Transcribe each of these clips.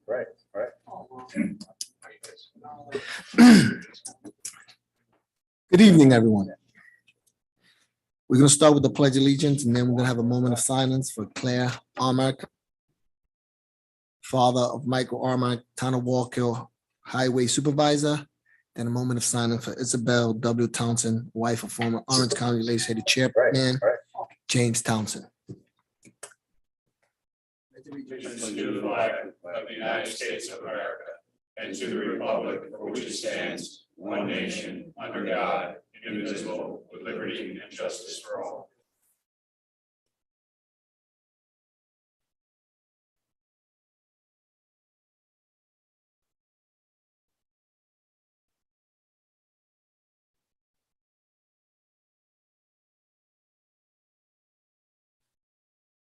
Right. Good evening, everyone. We're going to start with the Pledge of Allegiance, and then we're going to have a moment of silence for Claire Armack, father of Michael Armack, Town of Wallkill Highway Supervisor. Then a moment of silence for Isabel W. Townsend, wife of former Orange County Legislative Chairman James Townsend. To the flag of the United States of America and to the republic for which it stands, one nation, under God, indivisible, with liberty and justice for all.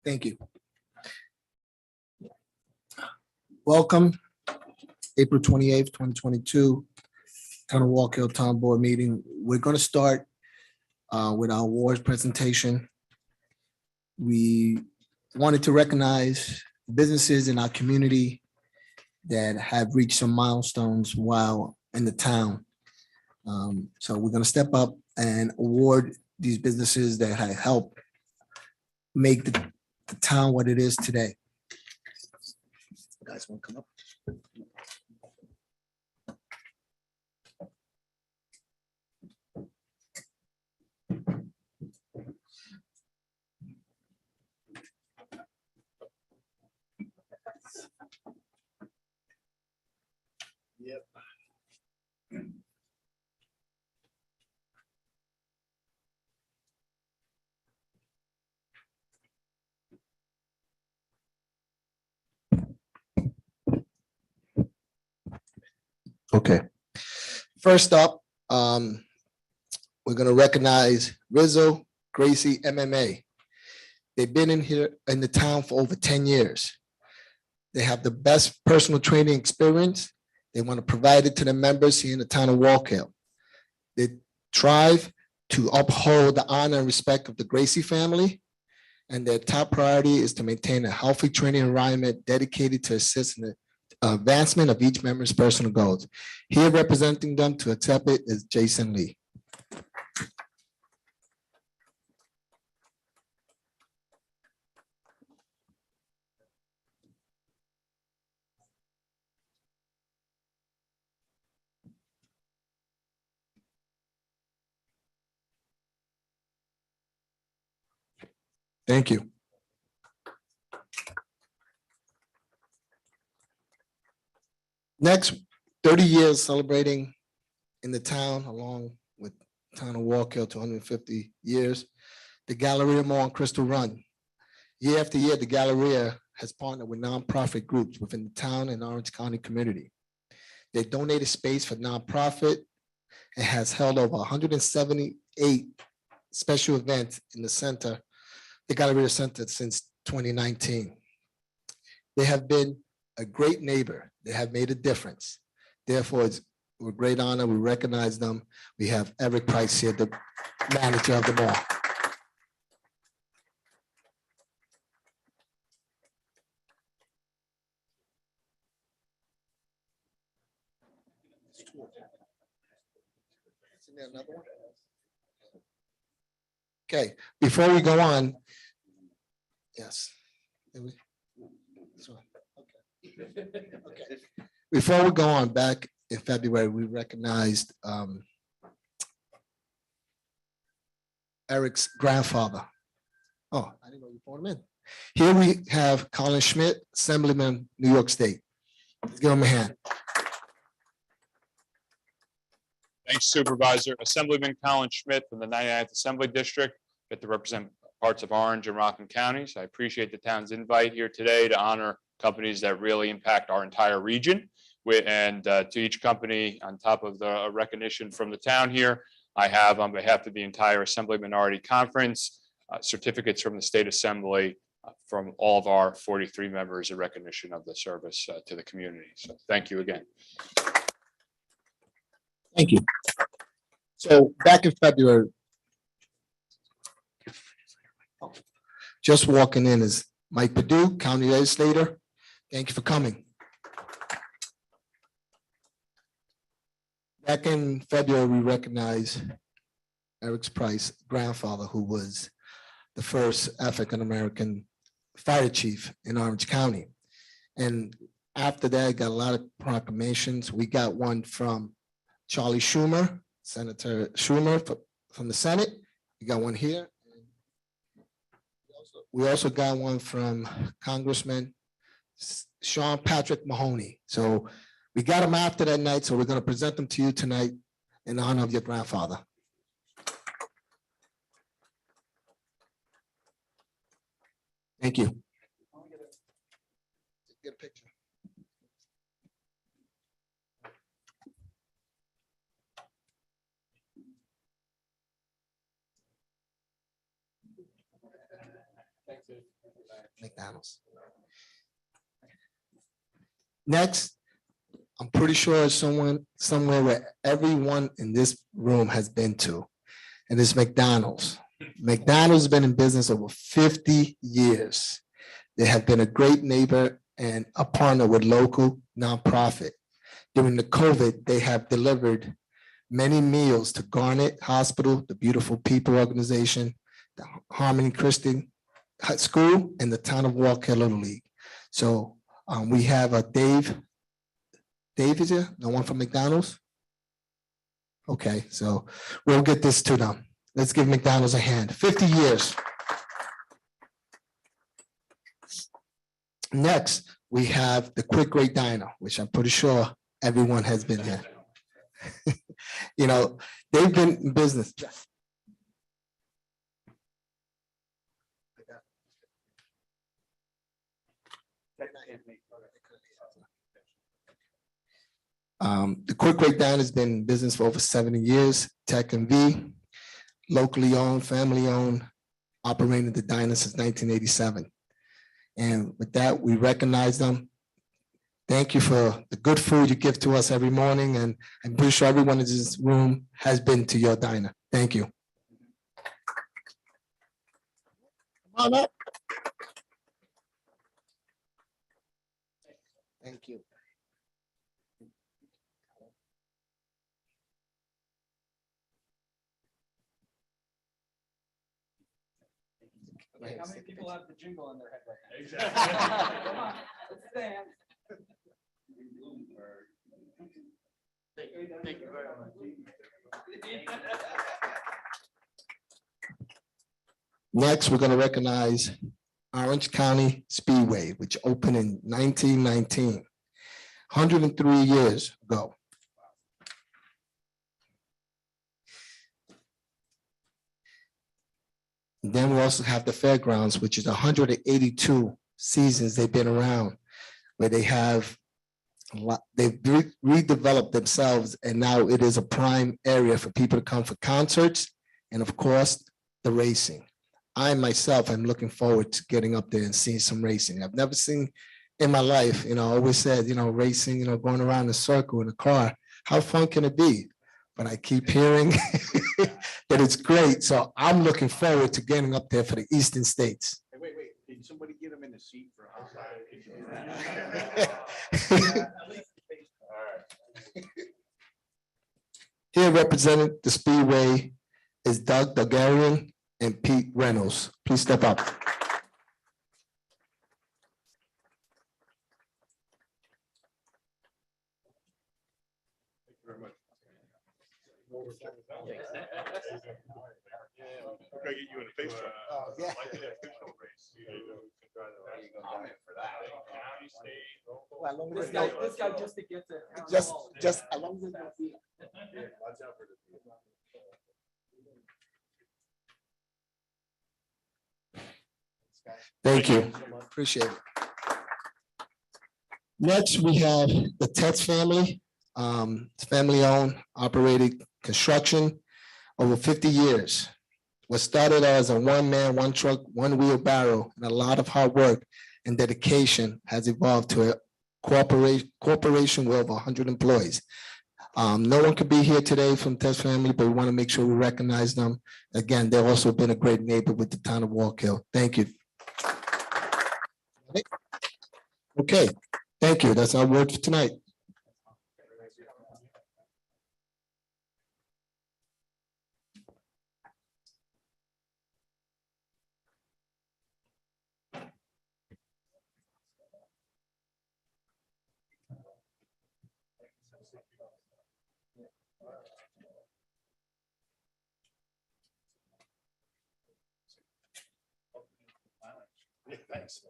Thank you. Welcome, April 28th, 2022, Town of Wallkill Town Board meeting. We're going to start with our awards presentation. We wanted to recognize businesses in our community that have reached some milestones while in the town. So we're going to step up and award these businesses that have helped make the town what it is today. You guys want to come up? Yep. Okay. First up, we're going to recognize Rizzo Gracie MMA. They've been in here in the town for over 10 years. They have the best personal training experience. They want to provide it to the members here in the town of Wallkill. They strive to uphold the honor and respect of the Gracie family, and their top priority is to maintain a healthy training environment dedicated to assist in the advancement of each member's personal goals. Here representing them to accept it is Jason Lee. Thank you. Next, 30 years celebrating in the town, along with Town of Wallkill, 250 years, the Galleria Mall and Crystal Run. Year after year, the Galleria has partnered with nonprofit groups within the town and Orange County community. They donated space for nonprofit and has held over 178 special events in the center, the Galleria Center, since 2019. They have been a great neighbor. They have made a difference. Therefore, it's a great honor. We recognize them. We have Eric Price here, the manager of the mall. Okay, before we go on, yes. Okay. Before we go on, back in February, we recognized Eric's grandfather. Oh, I didn't know you brought him in. Here we have Colin Schmidt, Assemblyman, New York State. Let's give him a hand. Thanks, Supervisor. Assemblyman Colin Schmidt from the 99th Assembly District, get to represent parts of Orange and Rockland counties. I appreciate the town's invite here today to honor companies that really impact our entire region. And to each company, on top of the recognition from the town here, I have, on behalf of the entire Assembly Minority Conference, certificates from the State Assembly from all of our 43 members in recognition of the service to the community. So thank you again. Thank you. So back in February, just walking in is Mike Perdue, County Legislator, Thank you for coming. Back in February, we recognized Eric's Price grandfather, who was the first African-American fire chief in Orange County. And after that, got a lot of proclamations. We got one from Charlie Schumer, Senator Schumer from the Senate. We got one here. We also got one from Congressman Sean Patrick Mahoney. So we got them after that night, so we're going to present them to you tonight in honor of your grandfather. Thank you. Get a picture. McDonald's. Next, I'm pretty sure somewhere where everyone in this room has been to, and it's McDonald's. McDonald's has been in business over 50 years. They have been a great neighbor and a partner with local nonprofit. During the COVID, they have delivered many meals to Garnet Hospital, the Beautiful People Organization, the Harmony Christian School, and the town of Wallkill Little League. So we have a Dave. Dave is here? No one from McDonald's? Okay, so we'll get this to them. Let's give McDonald's a hand. 50 years. Next, we have the Quick Great Diner, which I'm pretty sure everyone has been here. You know, they've been in business. The Quick Great Diner has been in business for over 70 years. Tech and V, locally owned, family owned, operated the diner since 1987. And with that, we recognize them. Thank you for the good food you give to us every morning. And I'm pretty sure everyone in this room has been to your diner. Thank you. Come on up. Thank you. How many people have the jingle in their head right now? Exactly. Come on, let's stand. Thank you very much. Next, we're going to recognize Orange County Speedway, which opened in 1919, 103 years ago. Then we also have the fairgrounds, which is 182 seasons they've been around, where they have a lot, they've redeveloped themselves, and now it is a prime area for people to come for concerts and, of course, the racing. I myself am looking forward to getting up there and seeing some racing. I've never seen in my life, you know, I always said, you know, racing, you know, going around in a circle in a car, how fun can it be? But I keep hearing that it's great. So I'm looking forward to getting up there for the Eastern States. Hey, wait, did somebody get him in the seat for Here representing the Speedway is Doug Dugarian and Pete Reynolds. Please step up. We're gonna get you in a face truck. Yeah. Like an official race. I'm in for that. County, state, local. This guy just to get to. Just as long as it's not here. Watch out for the. Thank you. Appreciate it. Next, we have the Tetz family. It's family-owned, operated construction over 50 years. What started as a one-man, one-truck, one-wheelbarrow, and a lot of hard work and dedication has evolved to a corporation with over 100 employees. No one could be here today from Tetz family, but we want to make sure we recognize them. Again, they've also been a great neighbor with the town of Wallkill. Thank you. Okay, thank you. That's our word for tonight. Thanks.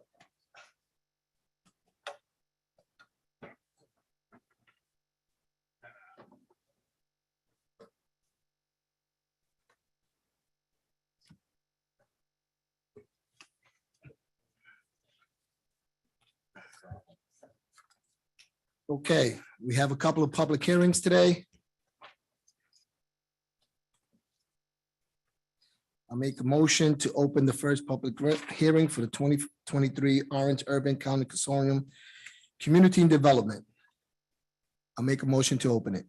Okay, we have a couple of public hearings today. I make a motion to open the first public hearing for the 2023 Orange Urban County Consortium Community and Development. I make a motion to open it.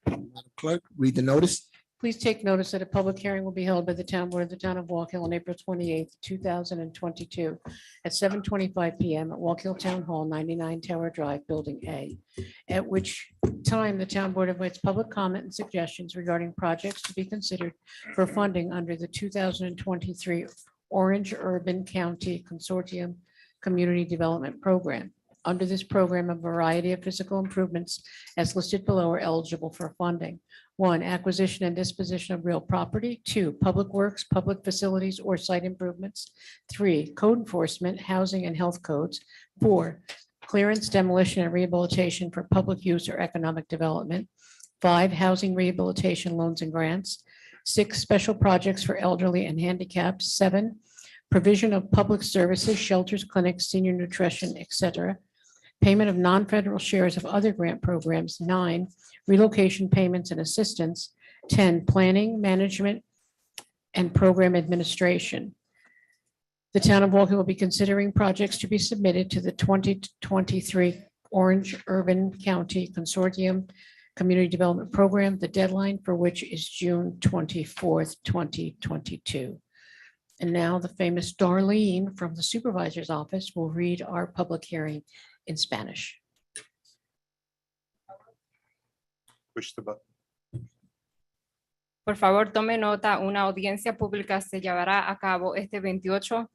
Madam Clerk, read the notice. Please take notice that a public hearing will be held by the town board of the town of Wallkill on April 28th, 2022 at 7:25 PM at Wallkill Town Hall, 99 Tower Drive, Building A, at which time the town board invites public comment and suggestions regarding projects to be considered for funding under the 2023 Orange Urban County Consortium Community Development Program. Under this program, a variety of physical improvements as listed below are eligible for funding. 1, acquisition and disposition of real property. 2, public works, public facilities or site improvements. 3, code enforcement, housing and health codes. 4, clearance, demolition and rehabilitation for public use or economic development. 5, housing rehabilitation loans and grants. 6, special projects for elderly and handicapped. 7, provision of public services, shelters, clinics, senior nutrition, etc. Payment of non-federal shares of other grant programs. 9, relocation payments and assistance. 10, planning, management, and program administration. The town of Wallkill will be considering projects to be submitted to the 2023 Orange Urban County Consortium Community Development Program, the deadline for which is June 24th, 2022. And now the famous Darlene from the supervisor's office will read our public hearing in Spanish. Push the button. Por favor, tome nota, una audiencia pública se llevará a cabo este 28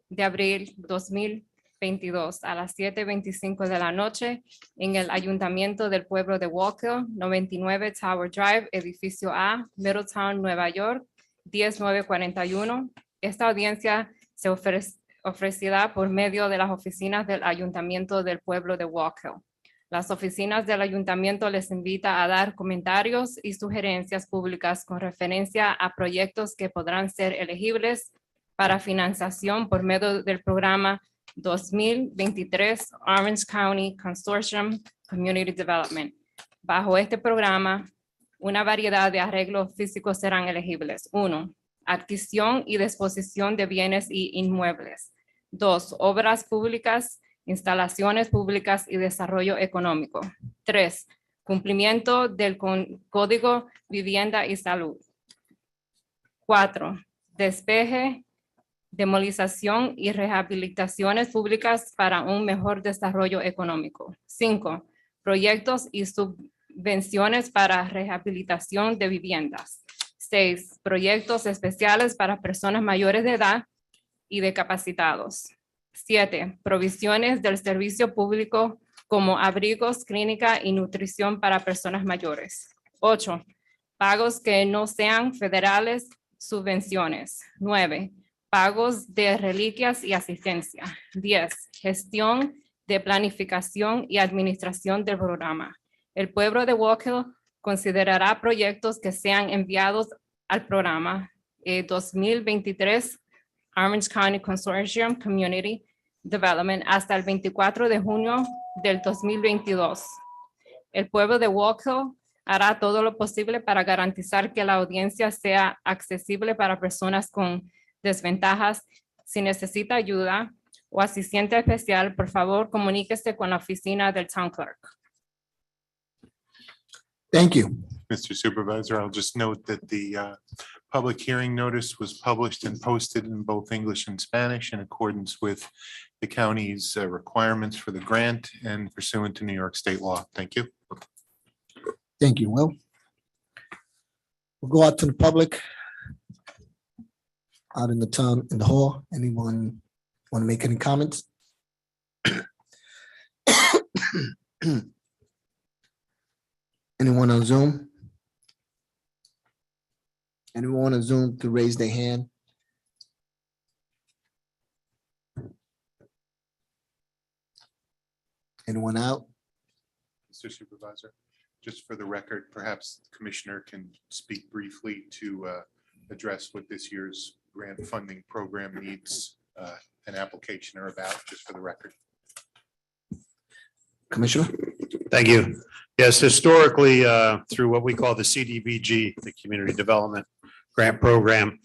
de abril 2022 a las 7:25 de la noche en el Ayuntamiento del Pueblo de Wallkill, 99 Tower Drive, edificio A, Middletown, Nueva York, 10941. Esta audiencia se ofrecerá por medio de las oficinas del Ayuntamiento del Pueblo de Wallkill. Las oficinas del ayuntamiento les invita a dar comentarios y sugerencias públicas con referencia a proyectos que podrán ser elegibles para financiación por medio del programa 2023 Orange County Consortium Community Development. Bajo este programa, una variedad de arreglos físicos serán elegibles. 1, adquisición y disposición de bienes y inmuebles. 2, obras públicas, instalaciones públicas y desarrollo económico. 3, cumplimiento del Código Vivienda y Salud. 4, despeje, demolización y rehabilitaciones públicas para un mejor desarrollo económico. 5, proyectos y subvenciones para rehabilitación de viviendas. 6, proyectos especiales para personas mayores de edad y discapacitados. 7, provisiones del servicio público como abrigos, clínica y nutrición para personas mayores. 8, pagos que no sean federales, subvenciones. 9, pagos de reliquias y asistencia. 10, gestión de planificación y administración del programa. El pueblo de Wallkill considerará proyectos que sean enviados al programa 2023 Orange County Consortium Community Development hasta el 24 de junio del 2022. El pueblo de Wallkill hará todo lo posible para garantizar que la audiencia sea accesible para personas con desventajas. Si necesita ayuda o asistente especial, por favor, comuníquese con la oficina del Town Clerk. Thank you. Mr. Supervisor, I'll just note that the public hearing notice was published and posted in both English and Spanish in accordance with the county's requirements for the grant and pursuant to New York state law. Thank you. Thank you, Will. We'll go out to the public. Out in the town, in the hall. Anyone want to make any comments? Anyone on Zoom? Anyone on Zoom to raise their hand? Anyone out? Mr. Supervisor, just for the record, perhaps the Commissioner can speak briefly to address what this year's grant funding program needs an application are about, just for the record. Commissioner? Thank you. Yes, historically, through what we call the CDBG, the Community Development Grant Program,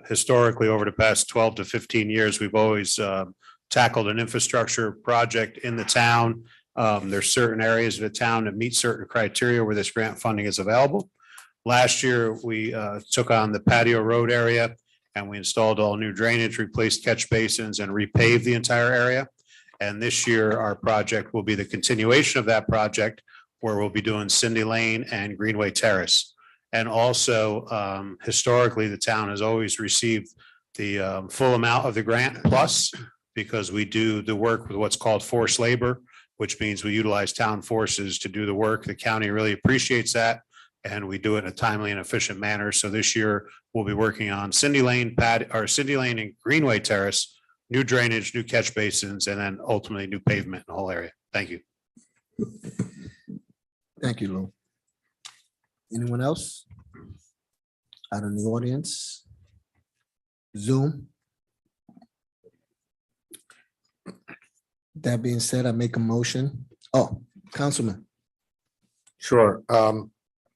historically, over the past 12 to 15 years, we've always tackled an infrastructure project in the town. There's certain areas of the town that meet certain criteria where this grant funding is available. Last year, we took on the patio road area and we installed all new drainage, replaced catch basins and repaved the entire area. And this year, our project will be the continuation of that project where we'll be doing Cindy Lane and Greenway Terrace. And also, historically, the town has always received the full amount of the grant plus, because we do the work with what's called forced labor, which means we utilize town forces to do the work. The county really appreciates that, and we do it in a timely and efficient manner. So this year, we'll be working on Cindy Lane and Greenway Terrace, new drainage, new catch basins, and then ultimately new pavement in the whole area. Thank you. Thank you, Lou. Anyone else? Out in the audience? Zoom? That being said, I make a motion. Oh, Councilman. Sure.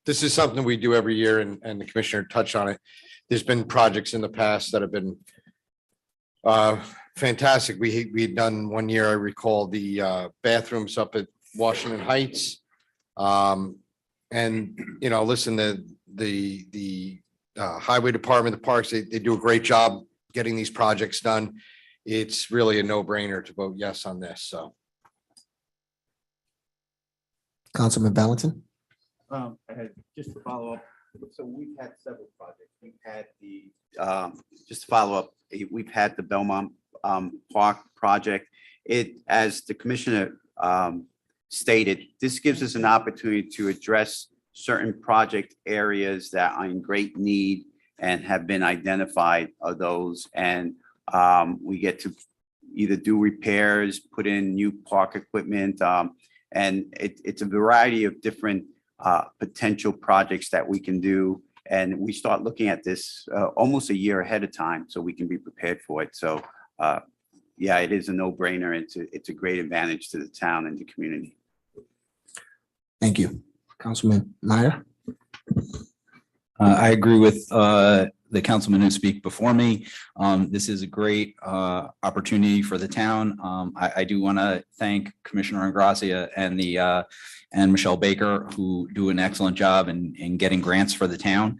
This is something we do every year and the commissioner touched on it. There's been projects in the past that have been fantastic. We'd done one year, I recall, the bathrooms up at Washington Heights. And, you know, listen, the highway department, the parks, they do a great job getting these projects done. It's really a no-brainer to vote yes on this, so. Councilman Valentin? I had just to follow up. So we've had several projects. We've had the, just to follow up, we've had the Belmont Park project. It, as the commissioner stated, this gives us an opportunity to address certain project areas that are in great need and have been identified of those. And we get to either do repairs, put in new park equipment, and it's a variety of different potential projects that we can do. And we start looking at this almost a year ahead of time so we can be prepared for it. So yeah, it is a no-brainer. It's a great advantage to the town and the community. Thank you. Councilman Meyer? I agree with the councilman who speak before me. This is a great opportunity for the town. I do want to thank Commissioner Ingracia and Michelle Baker, who do an excellent job in getting grants for the town.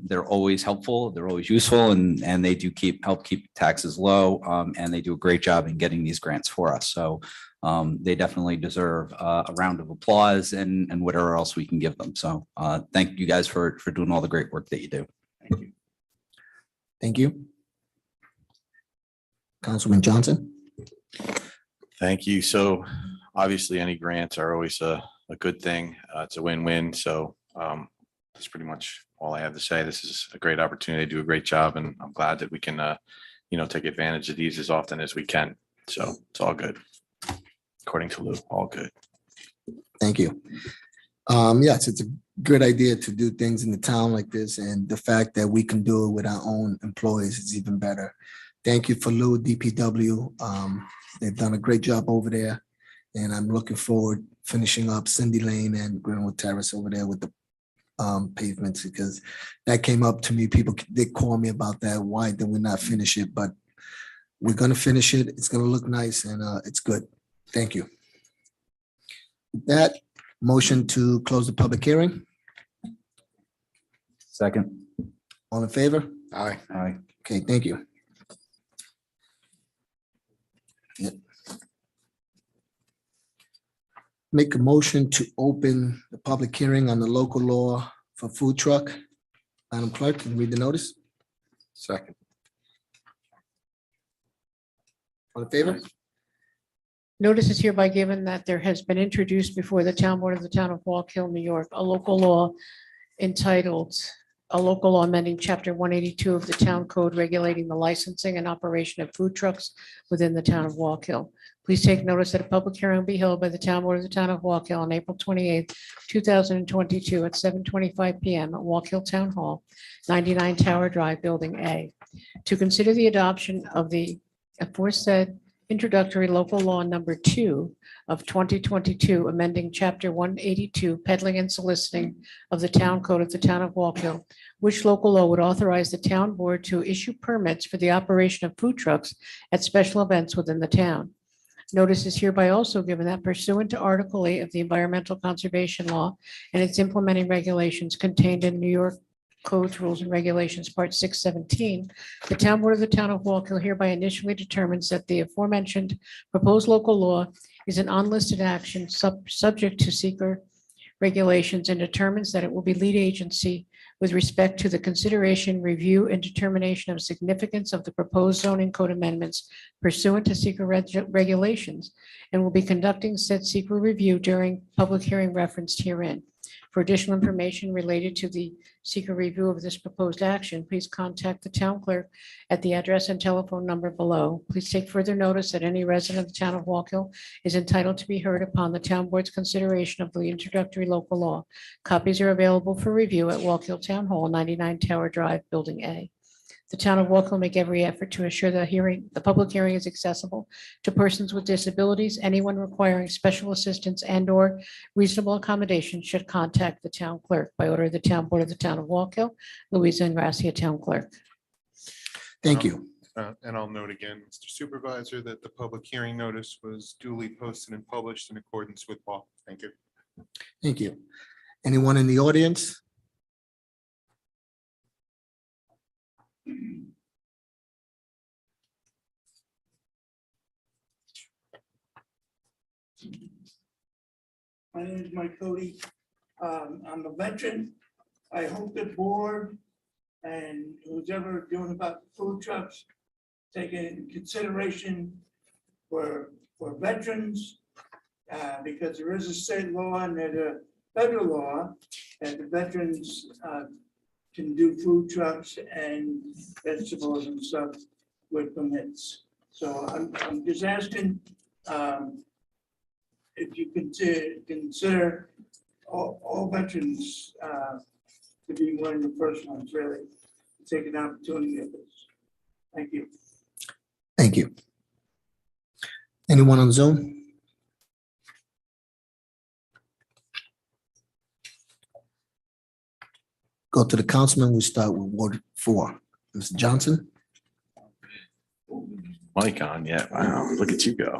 They're always helpful, they're always useful, and they do help keep taxes low, and they do a great job in getting these grants for us. So they definitely deserve a round of applause and whatever else we can give them. So thank you guys for doing all the great work that you do. Thank you. Thank you. Councilman Johnson? Thank you. So obviously any grants are always a good thing. It's a win-win. So that's pretty much all I have to say. This is a great opportunity to do a great job, and I'm glad that we can, take advantage of these as often as we can. So it's all good. According to Lou, all good. Thank you. Yes, it's a good idea to do things in the town like this, and the fact that we can do it with our own employees is even better. Thank you for Lou, DPW. They've done a great job over there, and I'm looking forward finishing up Cindy Lane and Greenwood Terrace over there with the pavements, because that came up to me. People did call me about that. Why did we not finish it? But we're going to finish it. It's going to look nice, and it's good. Thank you. With that, motion to close the public hearing. Second. All in favor? Aye. Aye. Okay, thank you. Yep. Make a motion to open the public hearing on the local law for food truck. Madam Clerk, can you read the notice? Second. All in favor? Notice is hereby given that there has been introduced before the town board of the town of Wallkill, New York, a local law entitled, a local law amending chapter 182 of the town code regulating the licensing and operation of food trucks within the town of Wallkill. Please take notice that a public hearing will be held by the town board of the town of Wallkill on April 28th, 2022 at 7:25 PM at Wallkill Town Hall, 99 Tower Drive, Building A, to consider the adoption of the aforesaid introductory local law number 2 of 2022, amending chapter 182 peddling and soliciting of the town code of the town of Wallkill, which local law would authorize the town board to issue permits for the operation of food trucks at special events within the town. Notice is hereby also given that pursuant to Article 8 of the Environmental Conservation Law and its implementing regulations contained in New York Codes, Rules, and Regulations, Part 617, the town board of the town of Wallkill hereby initially determines that the aforementioned proposed local law is an unlisted action subject to seeker regulations and determines that it will be lead agency with respect to the consideration, review, and determination of significance of the proposed zoning code amendments pursuant to seeker regulations, and will be conducting said seeker review during public hearing referenced herein. For additional information related to the seeker review of this proposed action, please contact the town clerk at the address and telephone number below. Please take further notice that any resident of the town of Wallkill is entitled to be heard upon the town board's consideration of the introductory local law. Copies are available for review at Wallkill Town Hall, 99 Tower Drive, Building A. The town of Wallkill make every effort to assure the public hearing is accessible to persons with disabilities. Anyone requiring special assistance and/or reasonable accommodation should contact the town clerk. By order of the town board of the town of Wallkill, Louisa Ingrassia, town clerk. Thank you. And I'll note again, Mr. Supervisor, that the public hearing notice was duly posted and published in accordance with law. Thank you. Thank you. Anyone in the audience? My name is Mike Cody. I'm a veteran. I hope the board and who's ever doing about food trucks take in consideration for veterans, because there is a state law and there's a federal law that the veterans can do food trucks and vegetables and stuff with permits. So I'm just asking if you consider all veterans to be one of the first ones, really, to take an opportunity of this. Thank you. Thank you. Anyone on Zoom? Go to the councilman. We start with Ward 4. Mr. Johnson? Mic on yet? Wow, look at you go.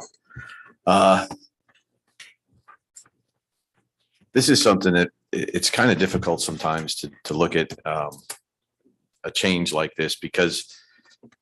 This is something that it's kind of difficult sometimes to look at a change like this, because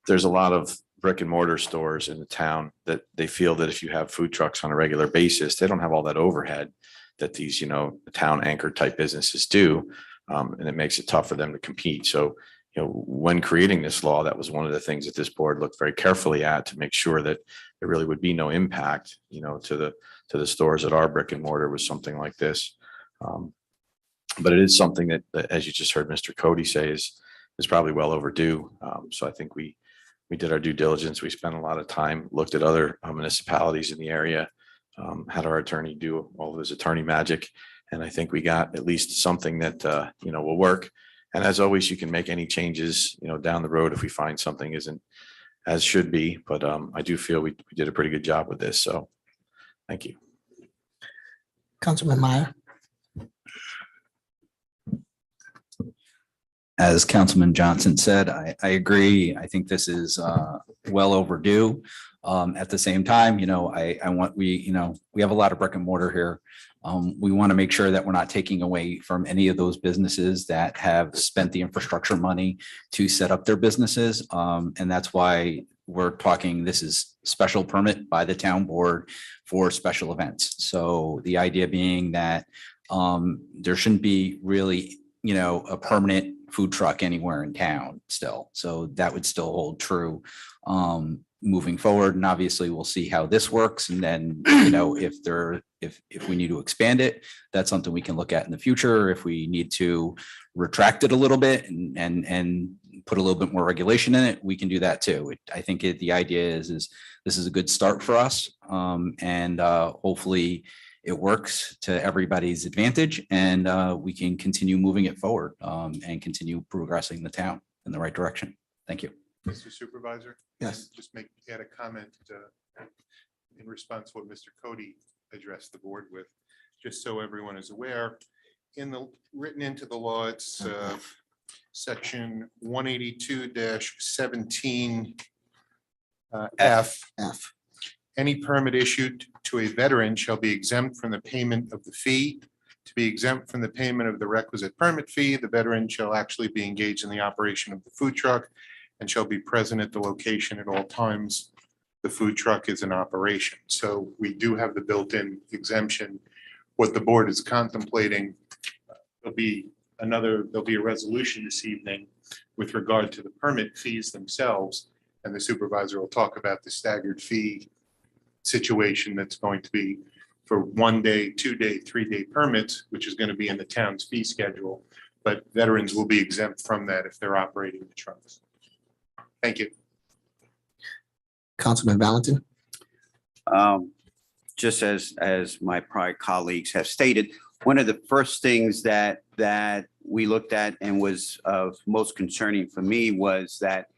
there's a lot of brick and mortar stores in the town that they feel that if you have food trucks on a regular basis, they don't have all that overhead that these, town anchor type businesses do. And it makes it tough for them to compete. So, when creating this law, that was one of the things that this board looked very carefully at to make sure that there really would be no impact, to the stores that are brick and mortar with something like this. But it is something that, as you just heard Mr. Cody say, is probably well overdue. So I think we did our due diligence. We spent a lot of time, looked at other municipalities in the area, had our attorney do all of his attorney magic. And I think we got at least something that, will work. And as always, you can make any changes, down the road if we find something isn't as should be. But I do feel we did a pretty good job with this. So thank you. Councilman Meyer? As Councilman Johnson said, I agree. I think this is well overdue. At the same time, I want, we have a lot of brick and mortar here. We want to make sure that we're not taking away from any of those businesses that have spent the infrastructure money to set up their businesses. And that's why we're talking, this is special permit by the town board for special events. So the idea being that there shouldn't be really, a permanent food truck anywhere in town still. So that would still hold true moving forward. And obviously we'll see how this works. And then, if we need to expand it, that's something we can look at in the future. If we need to retract it a little bit and put a little bit more regulation in it, we can do that too. I think the idea is this is a good start for us. And hopefully it works to everybody's advantage, and we can continue moving it forward and continue progressing the town in the right direction. Thank you. Mr. Supervisor? Yes. Just add a comment in response to what Mr. Cody addressed the board with, just so everyone is aware. Written into the law, it's section 182-17 F. Any permit issued to a veteran shall be exempt from the payment of the fee. To be exempt from the payment of the requisite permit fee, the veteran shall actually be engaged in the operation of the food truck and shall be present at the location at all times the food truck is in operation. So we do have the built-in exemption. What the board is contemplating, there'll be a resolution this evening with regard to the permit fees themselves, and the supervisor will talk about the staggered fee situation that's going to be for 1 day, 2 day, 3 day permits, which is going to be in the town's fee schedule. But veterans will be exempt from that if they're operating the trucks. Thank you. Councilman Valentin. Just as my prior colleagues have stated, one of the first things that we looked at and was of most concerning for me was that,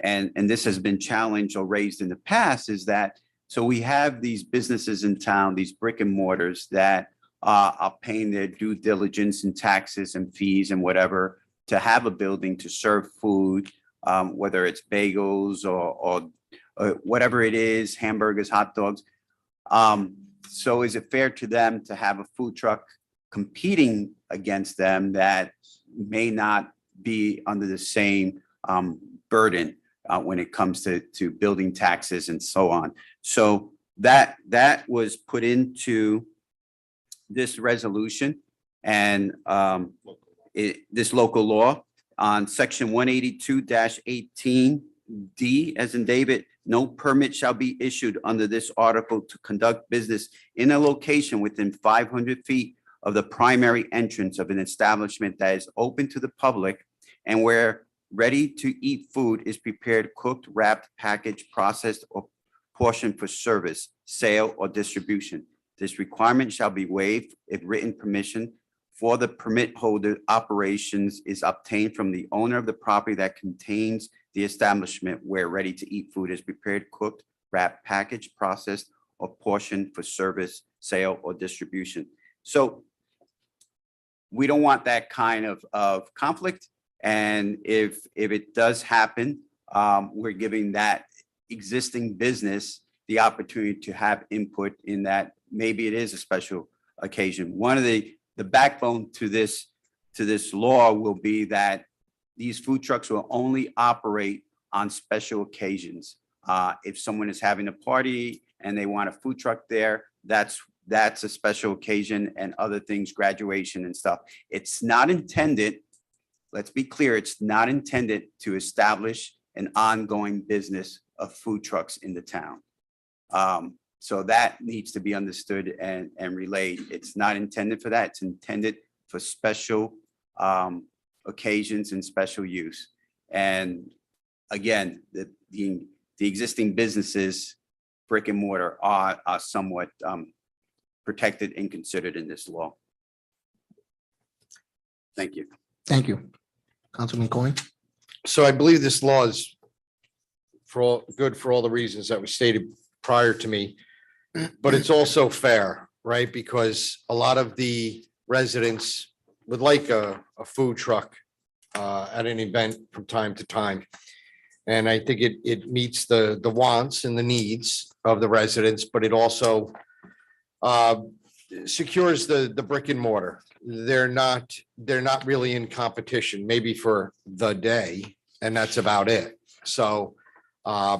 and this has been challenged or raised in the past, is that so we have these businesses in town, these brick and mortars that are paying their due diligence and taxes and fees and whatever to have a building to serve food, whether it's bagels or whatever it is, hamburgers, hot dogs. So is it fair to them to have a food truck competing against them that may not be under the same burden when it comes to building taxes and so on? So that was put into this resolution and this local law on section 182-18D, as in David, no permit shall be issued under this article to conduct business in a location within 500 feet of the primary entrance of an establishment that is open to the public and where ready-to-eat food is prepared, cooked, wrapped, packaged, processed, or portioned for service, sale, or distribution. This requirement shall be waived if written permission for the permit holder operations is obtained from the owner of the property that contains the establishment where ready-to-eat food is prepared, cooked, wrapped, packaged, processed, or portioned for service, sale, or distribution. So we don't want that kind of conflict. And if it does happen, we're giving that existing business the opportunity to have input in that. Maybe it is a special occasion. One of the backbone to this law will be that these food trucks will only operate on special occasions. If someone is having a party and they want a food truck there, that's a special occasion, and other things, graduation and stuff. It's not intended, let's be clear, it's not intended to establish an ongoing business of food trucks in the town. So that needs to be understood and relayed. It's not intended for that. It's intended for special occasions and special use. And again, the existing businesses, brick and mortar, are somewhat protected and considered in this law. Thank you. Thank you. Councilman Coyne. So I believe this law is good for all the reasons that were stated prior to me, but it's also fair, right? Because a lot of the residents would like a food truck at an event from time to time. And I think it meets the wants and the needs of the residents, but it also secures the brick and mortar. They're not really in competition, maybe for the day, and that's about it. So I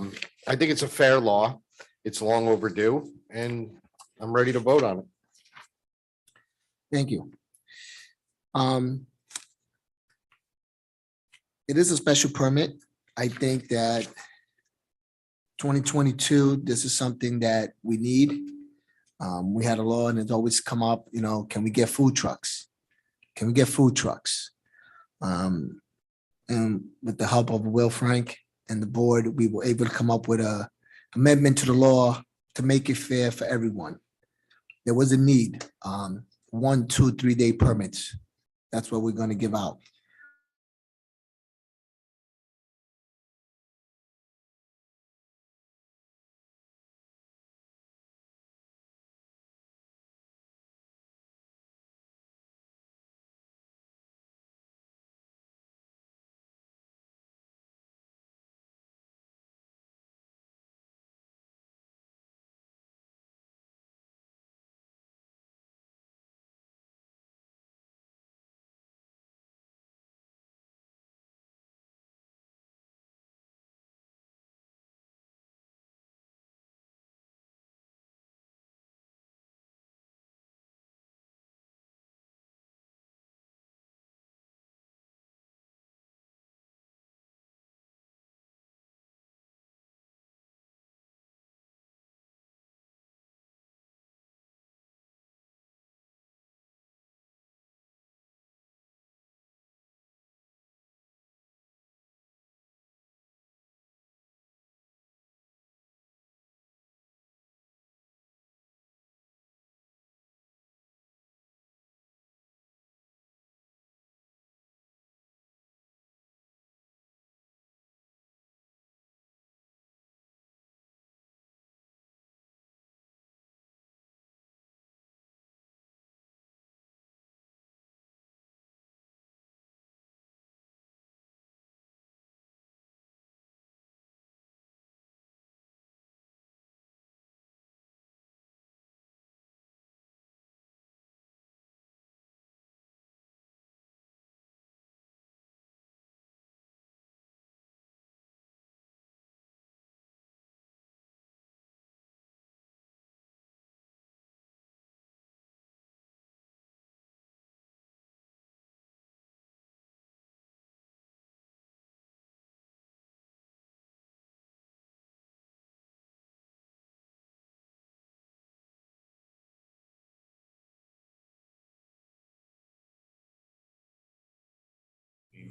think it's a fair law. It's long overdue, and I'm ready to vote on it. Thank you. It is a special permit. I think that 2022, this is something that we need. We had a law and it's always come up, can we get food trucks? Can we get food trucks? And with the help of Will Frank and the board, we were able to come up with a amendment to the law to make it fair for everyone. There was a need, 1, 2, 3 day permits. That's what we're going to give out.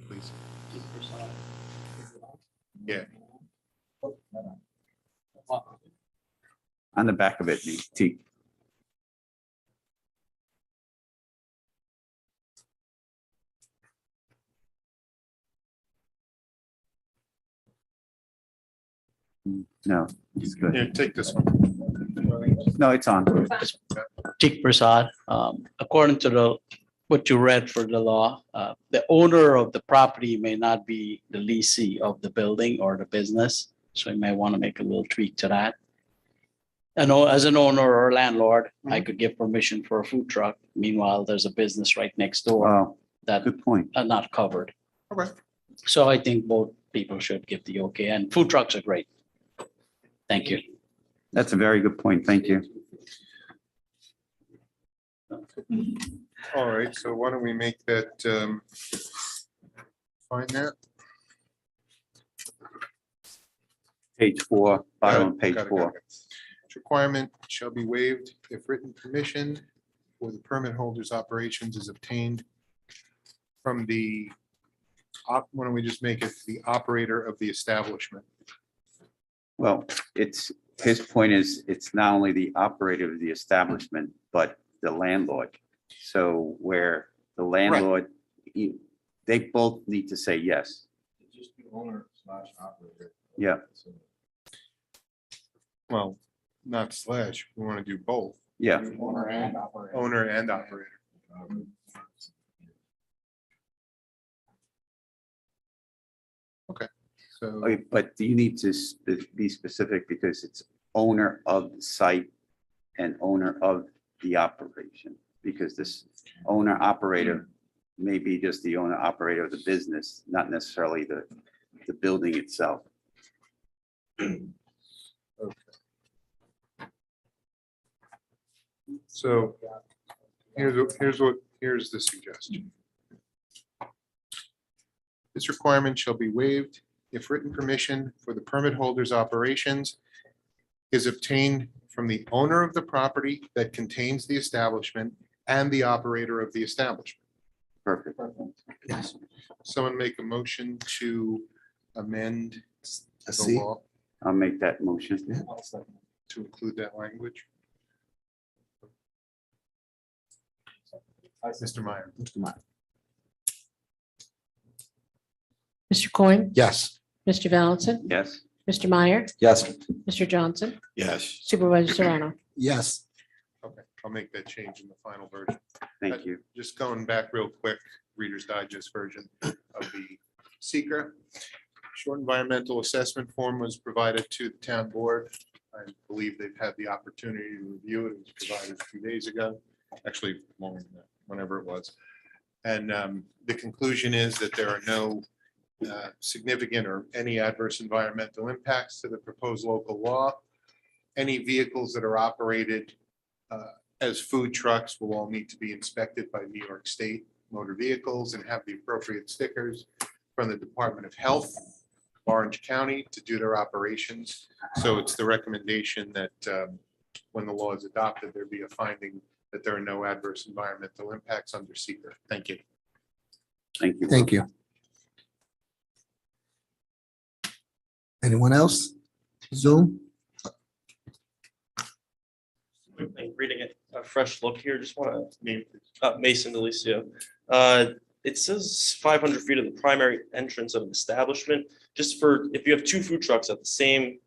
Please. Yeah. On the back of it, T. No, it's good. Here, take this one. No, it's on. Chick Prasad, according to what you read for the law, the owner of the property may not be the leasee of the building or the business. So you may want to make a little tweak to that. I know as an owner or landlord, I could give permission for a food truck. Meanwhile, there's a business right next door Wow, that good point. are not covered. Okay. So I think both people should give the okay, and food trucks are great. Thank you. That's a very good point. Thank you. All right, so why don't we make that, find that? Page 4, bottom of page Got it, 4. got it. Requirement shall be waived if written permission for the permit holder's operations is obtained from the why don't we just make it the operator of the establishment? Well, his point is, it's not only the operator of the establishment, but the landlord. So where the landlord, they both need to say yes. Just the owner slash operator. Yeah. Well, not slash, we want to do both, Yeah. Owner and operator. owner and operator. So Okay, but you need to be specific because it's owner of the site and owner of the operation. Because this owner operator may be just the owner operator of the business, not necessarily the building itself. So here's the suggestion. This requirement shall be waived if written permission for the permit holder's operations is obtained from the owner of the property that contains the establishment and the operator of the establishment. Perfect. Yes. Someone make a motion to amend I the see. law I'll make that motion. to include that language. Mr. Meyer. Mr. Meyer. Mr. Coyne, Yes. Mr. Valentin, Yes. Mr. Meyer, Yes. Mr. Johnson, Yes. Supervisor Serrano. Yes. Okay, I'll make that change in the final version. Thank you. Just going back real quick, Reader's Digest version of the seeker. Short environmental assessment form was provided to the town board. I believe they've had the opportunity to review it. It was provided 2 days ago, actually longer than that, whenever it was. And the conclusion is that there are no significant or any adverse environmental impacts to the proposed local law. Any vehicles that are operated as food trucks will all need to be inspected by New York State Motor Vehicles and have the appropriate stickers from the Department of Health, Orange County, to do their operations. So it's the recommendation that when the law is adopted, there be a finding that there are no adverse environmental impacts under seeker. Thank you. Thank you. Thank you. Anyone else? Zoom? Reading it, a fresh look here, just want to, Mason Delicio. It says 500 feet of the primary entrance of an establishment, just for, if you have two food trucks at the same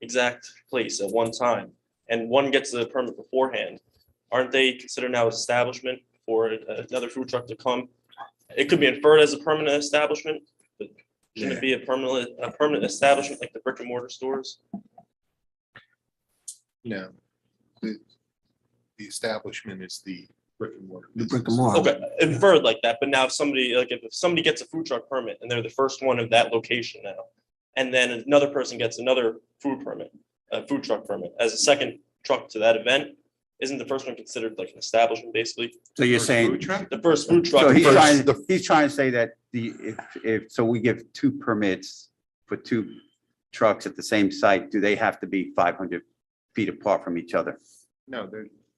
exact place at one time, and one gets the permit beforehand, aren't they considered now establishment for another food truck to come? It could be inferred as a permanent establishment, but shouldn't it be a permanent establishment like the brick and mortar stores? No. The establishment is the brick and mortar. The brick and business. mortar. Okay, inferred like that, but now if somebody, like if somebody gets a food truck permit and they're the first one of that location now, and then another person gets another food permit, a food truck permit, as a second truck to that event, isn't the first one considered like an establishment basically? So you're First saying, food truck? The first food truck. so he's first- trying to say that so we give two permits for two trucks at the same site, do they have to be 500 feet apart from each other? No,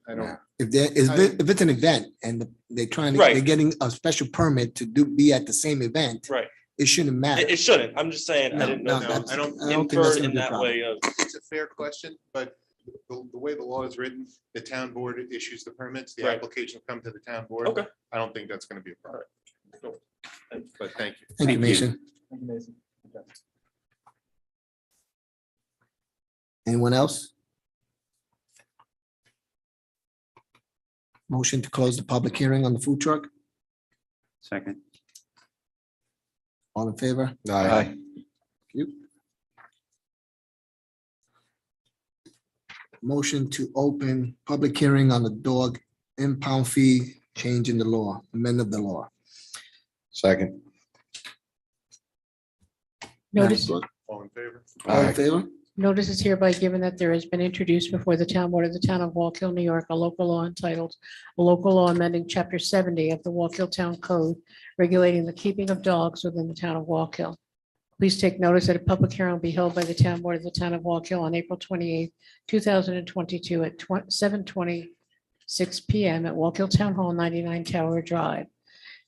I don't. If it's an event and they're trying to, Right. they're getting a special permit to be at the same event, Right, it shouldn't matter. it shouldn't, I'm just saying, I No, didn't no, know. that's- I don't I don't think that's Inferred gonna in be a that problem. way of, It's a fair question, but the way the law is written, the town board issues the permits, the Right. application will come to the town board. Okay. I don't think that's going to be a problem. But thank you. Thank you, Thank you. Mason. Thank you, Mason. Okay. Anyone else? Motion to close the public hearing on the food truck? Second. All in favor? Aye. Motion to open public hearing on the dog impound fee change in the law, amend of the law. Second. Notice, All in favor? All in favor? notice is hereby given that there has been introduced before the town board of the town of Wallkill, New York, a local law entitled, a local law amending chapter 70 of the Wallkill Town Code regulating the keeping of dogs within the town of Wallkill. Please take notice that a public hearing will be held by the town board of the town of Wallkill on April 28th, 2022 at 7:26 PM at Wallkill Town Hall, 99 Tower Drive,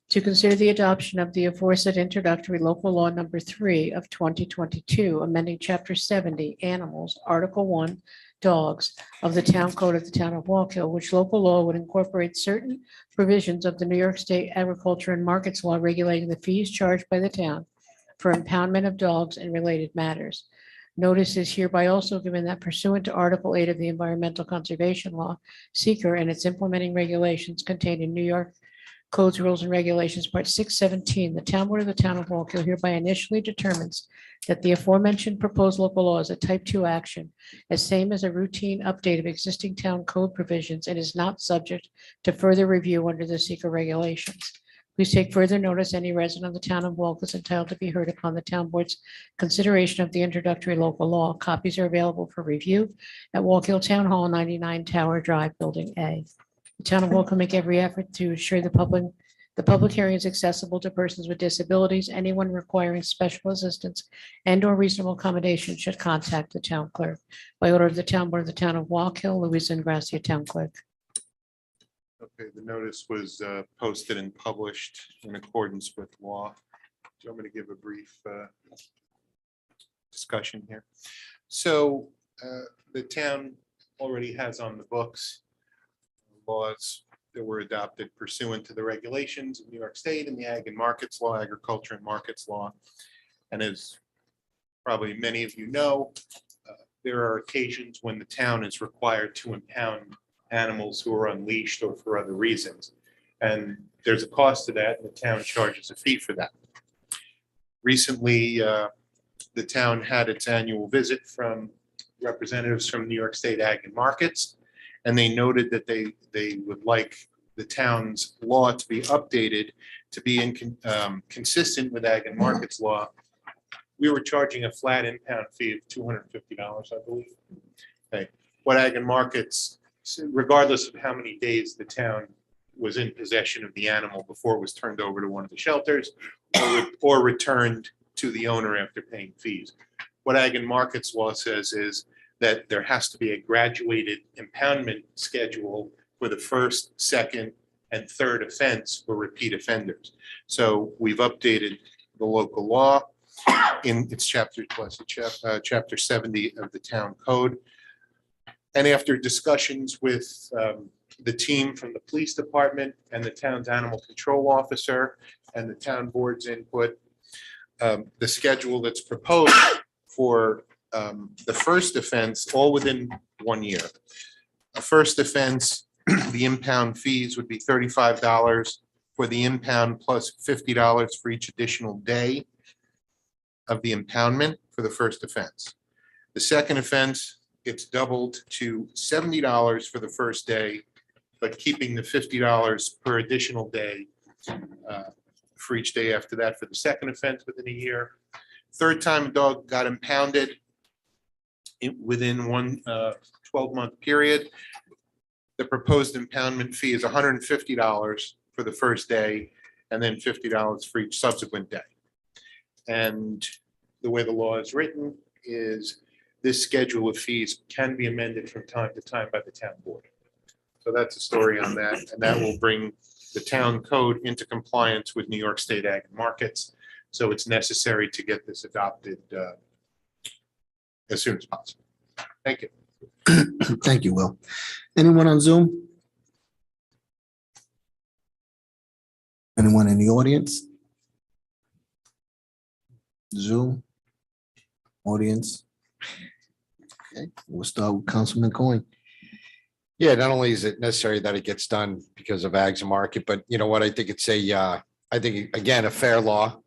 to consider the adoption of the aforesaid introductory local law number 3 of 2022, amending chapter 70, animals, article 1, dogs of the town code of the town of Wallkill, which local law would incorporate certain provisions of the New York State Agriculture and Markets Law regulating the fees charged by the town for impoundment of dogs and related matters. Notice is hereby also given that pursuant to Article 8 of the Environmental Conservation Law, seeker and its implementing regulations contained in New York Codes, Rules, and Regulations, Part 617, the Town Board of the Town of Wallkill hereby initially determines that the aforementioned proposed local law is a type 2 action, as same as a routine update of existing town code provisions and is not subject to further review under the seeker regulations. Please take further notice, any resident of the town of Wallkill is entitled to be heard upon the town board's consideration of the introductory local law. Copies are available for review at Wallkill Town Hall, 99 Tower Drive, Building A. The town of Wallkill make every effort to ensure the public hearing is accessible to persons with disabilities. Anyone requiring special assistance and or reasonable accommodation should contact the town clerk. By order of the town board of the town of Wallkill, Louisa Ingrassia, town clerk. Okay, the notice was posted and published in accordance with law. Do you want me to give a brief discussion here? So the town already has on the books laws that were adopted pursuant to the regulations of New York State and the Ag and Markets Law, Agriculture and Markets Law. And as probably many of you know, there are occasions when the town is required to impound animals who are unleashed or for other reasons. And there's a cost to that, and the town charges a fee for that. Recently, the town had its annual visit from representatives from New York State Ag and Markets, and they noted that they would like the town's law to be updated to be consistent with Ag and Markets Law. We were charging a flat impound fee of $250, I believe. Okay. What Ag and Markets, regardless of how many days the town was in possession of the animal before it was turned over to one of the shelters or returned to the owner after paying fees. What Ag and Markets Law says is that there has to be a graduated impoundment schedule for the first, second, and third offense for repeat offenders. So we've updated the local law in its chapter 70 of the town code. And after discussions with the team from the police department and the town's animal control officer and the town board's input, the schedule that's proposed for the first offense, all within 1 year. A first offense, the impound fees would be $35 for the impound plus $50 for each additional day of the impoundment for the first offense. The second offense, it's doubled to $70 for the first day, but keeping the $50 per additional day for each day after that for the second offense within a year. Third time a dog got impounded within one 12-month period, the proposed impoundment fee is $150 for the first day and then $50 for each subsequent day. And the way the law is written is this schedule of fees can be amended from time to time by the town board. So that's a story on that, and that will bring the town code into compliance with New York State Ag and Markets. So it's necessary to get this adopted as soon as possible. Thank you. Thank you, Will. Anyone on Zoom? Anyone in the audience? Zoom? Audience? Okay, we'll start with Councilman Coyne. Yeah, not only is it necessary that it gets done because of Ags and Market, but you know what, I think it's I think, again, a fair law.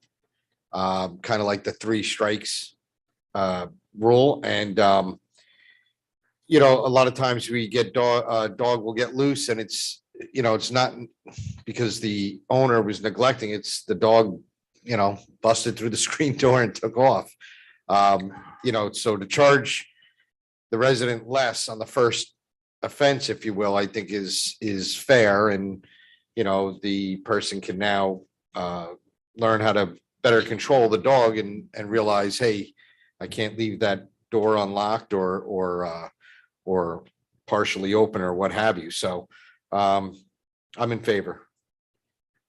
Kind of like the 3 strikes rule. And you know, a lot of times we get dog will get loose and it's, you know, it's not because the owner was neglecting, it's the dog, you know, busted through the screen door and took off. You know, so to charge the resident less on the first offense, if you will, I think is fair. And, you know, the person can now learn how to better control the dog and realize, hey, I can't leave that door unlocked or partially open or what have you. So I'm in favor.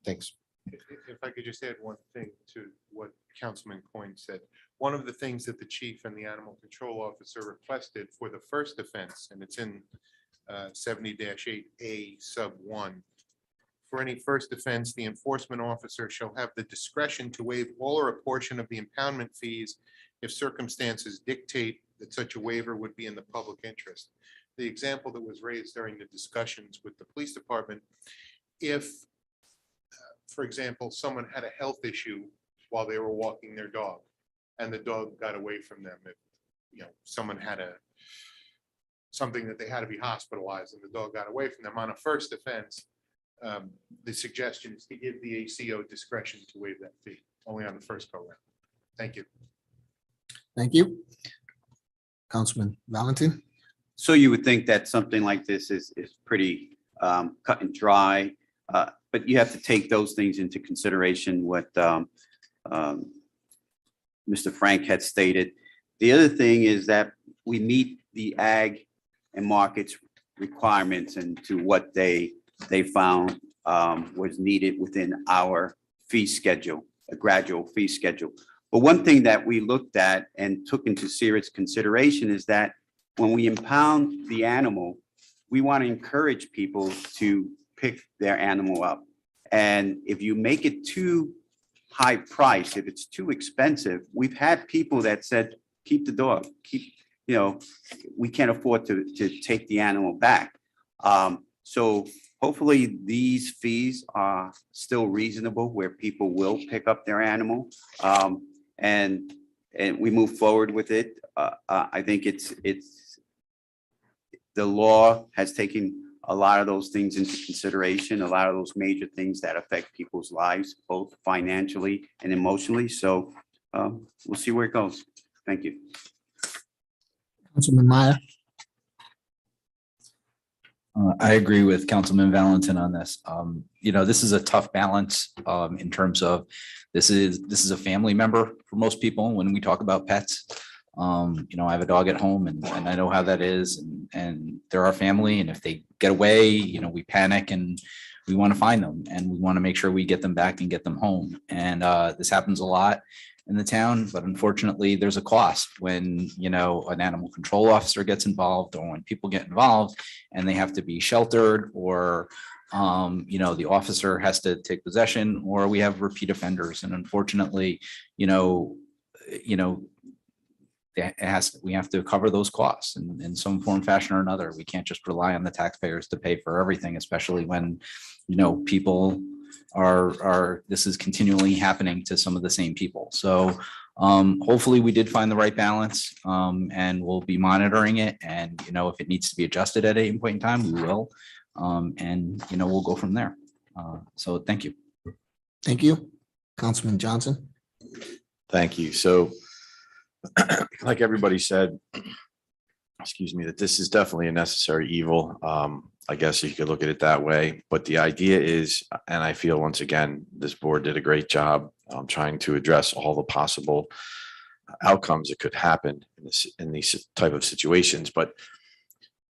Thanks. If I could just add one thing to what Councilman Coyne said. One of the things that the chief and the animal control officer requested for the first offense, and it's in 70-8A sub 1. For any first offense, the enforcement officer shall have the discretion to waive all or a portion of the impoundment fees if circumstances dictate that such a waiver would be in the public interest. The example that was raised during the discussions with the police department, if for example, someone had a health issue while they were walking their dog and the dog got away from them. If, someone had something that they had to be hospitalized and the dog got away from them on a first offense, the suggestion is to give the ACO discretion to waive that fee only on the first go round. Thank you. Thank you. Councilman Valentin. So you would think that something like this is pretty cut and dry, but you have to take those things into consideration, what Mr. Frank had stated. The other thing is that we meet the ag and markets requirements and to what they found was needed within our fee schedule, a gradual fee schedule. But one thing that we looked at and took into serious consideration is that when we impound the animal, we want to encourage people to pick their animal up. And if you make it too high price, if it's too expensive, we've had people that said, keep the dog, we can't afford to take the animal back. So hopefully these fees are still reasonable where people will pick up their animal. And we move forward with it. I think the law has taken a lot of those things into consideration, a lot of those major things that affect people's lives, both financially and emotionally. So we'll see where it goes. Thank you. Councilman Meyer. I agree with Councilman Valentin on this. This is a tough balance in terms of this is a family member for most people when we talk about pets. I have a dog at home and I know how that is and they're our family. And if they get away, we panic and we want to find them and we want to make sure we get them back and get them home. And this happens a lot in the town, but unfortunately there's a cost when, an animal control officer gets involved or when people get involved and they have to be sheltered or, the officer has to take possession or we have repeat offenders. And unfortunately, we have to cover those costs in some form, fashion or another. We can't just rely on the taxpayers to pay for everything, especially when, people this is continually happening to some of the same people. So hopefully we did find the right balance and we'll be monitoring it. And, if it needs to be adjusted at any point in time, we will. And, we'll go from there. So thank you. Thank you. Councilman Johnson. Thank you. So like everybody said, excuse me, that this is definitely a necessary evil. I guess you could look at it that way, but the idea is, and I feel once again, this board did a great job trying to address all the possible outcomes that could happen in these type of situations, but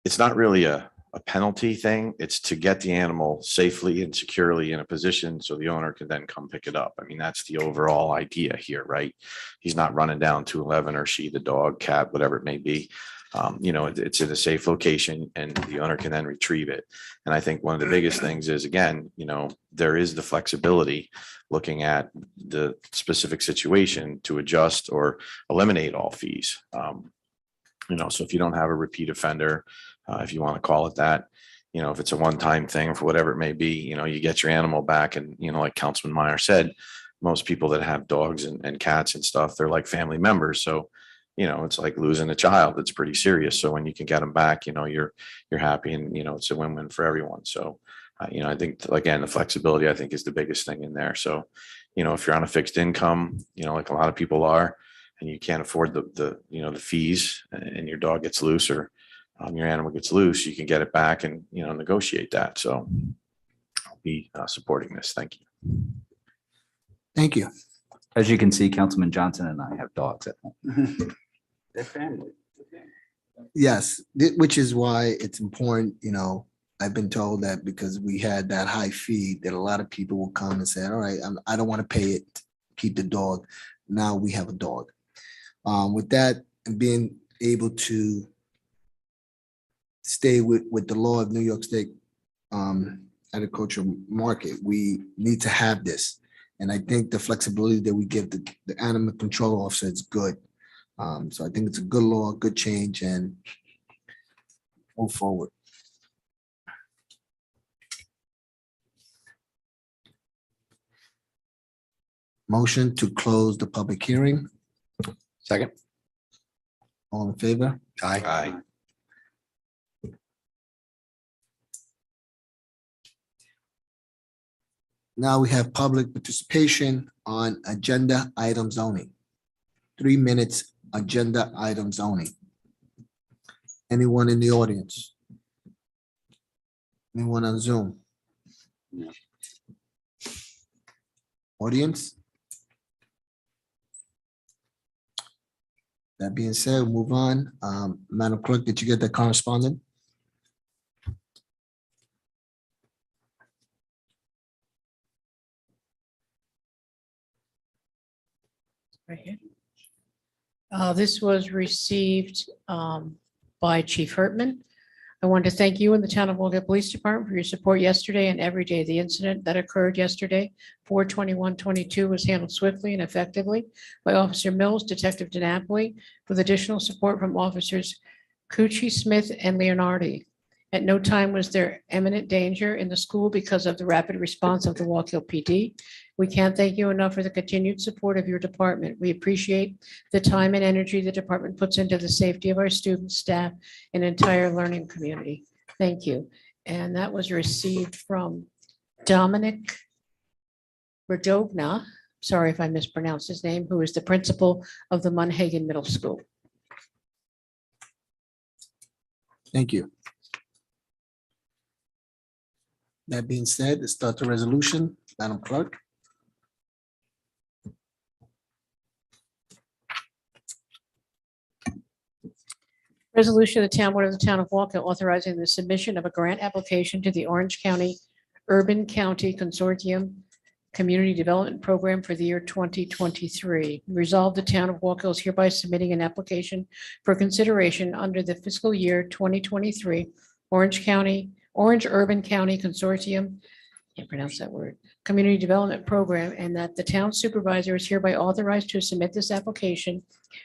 it's not really a penalty thing. It's to get the animal safely and securely in a position so the owner can then come pick it up. I mean, that's the overall idea here, right? He's not running down 211 or she, the dog, cat, whatever it may be. It's in a safe location and the owner can then retrieve it. And I think one of the biggest things is, again, there is the flexibility looking at the specific situation to adjust or eliminate all fees. So if you don't have a repeat offender, if you want to call it that, if it's a one-time thing for whatever it may be, you get your animal back and, like Councilman Meyer said, most people that have dogs and cats and stuff, they're like family members. So, it's like losing a child. It's pretty serious. So when you can get them back, you're happy and, it's a win-win for everyone. So, I think, again, the flexibility, I think, is the biggest thing in there. So, if you're on a fixed income, like a lot of people are, and you can't afford the fees and your dog gets loose or your animal gets loose, you can get it back and, negotiate that. So I'll be supporting this. Thank you. Thank you. As you can see, Councilman Johnson and I have dogs at home. They're family. Yes, which is why it's important, I've been told that because we had that high fee that a lot of people will come and say, all right, I don't want to pay it, keep the dog. Now we have a dog. With that and being able to stay with the law of New York State agricultural market, we need to have this. And I think the flexibility that we give the animal control officer is good. So I think it's a good law, good change, and move forward. Motion to close the public hearing. Second. All in favor? Aye. Now we have public participation on agenda item zoning. 3 minutes, agenda item zoning. Anyone in the audience? Anyone on Zoom? No. Audience? That being said, we'll move on. Madam Clerk, did you get the correspondent? Right here. This was received by Chief Hertman. I want to thank you and the Town of Wallkill Police Department for your support yesterday and every day. The incident that occurred yesterday, 4/21/22, was handled swiftly and effectively by Officer Mills, Detective DiNapoli, with additional support from Officers Cucci, Smith, and Leonardi. At no time was there imminent danger in the school because of the rapid response of the Wallkill PD. We can't thank you enough for the continued support of your department. We appreciate the time and energy the department puts into the safety of our students, staff, and entire learning community. Thank you. And that was received from Dominic Radovna, sorry if I mispronounced his name, who is the principal of the Munhagen Middle School. Thank you. That being said, let's start the resolution. Madam Clerk. Resolution of the Town Board of the Town of Wallkill authorizing the submission of a grant application to the Orange County Urban County Consortium Community Development Program for the year 2023. Resolved, the Town of Wallkill is hereby submitting an application for consideration under the fiscal year 2023 Orange Urban County Consortium, can't pronounce that word, Community Development Program, and that the town supervisor is hereby authorized to submit this application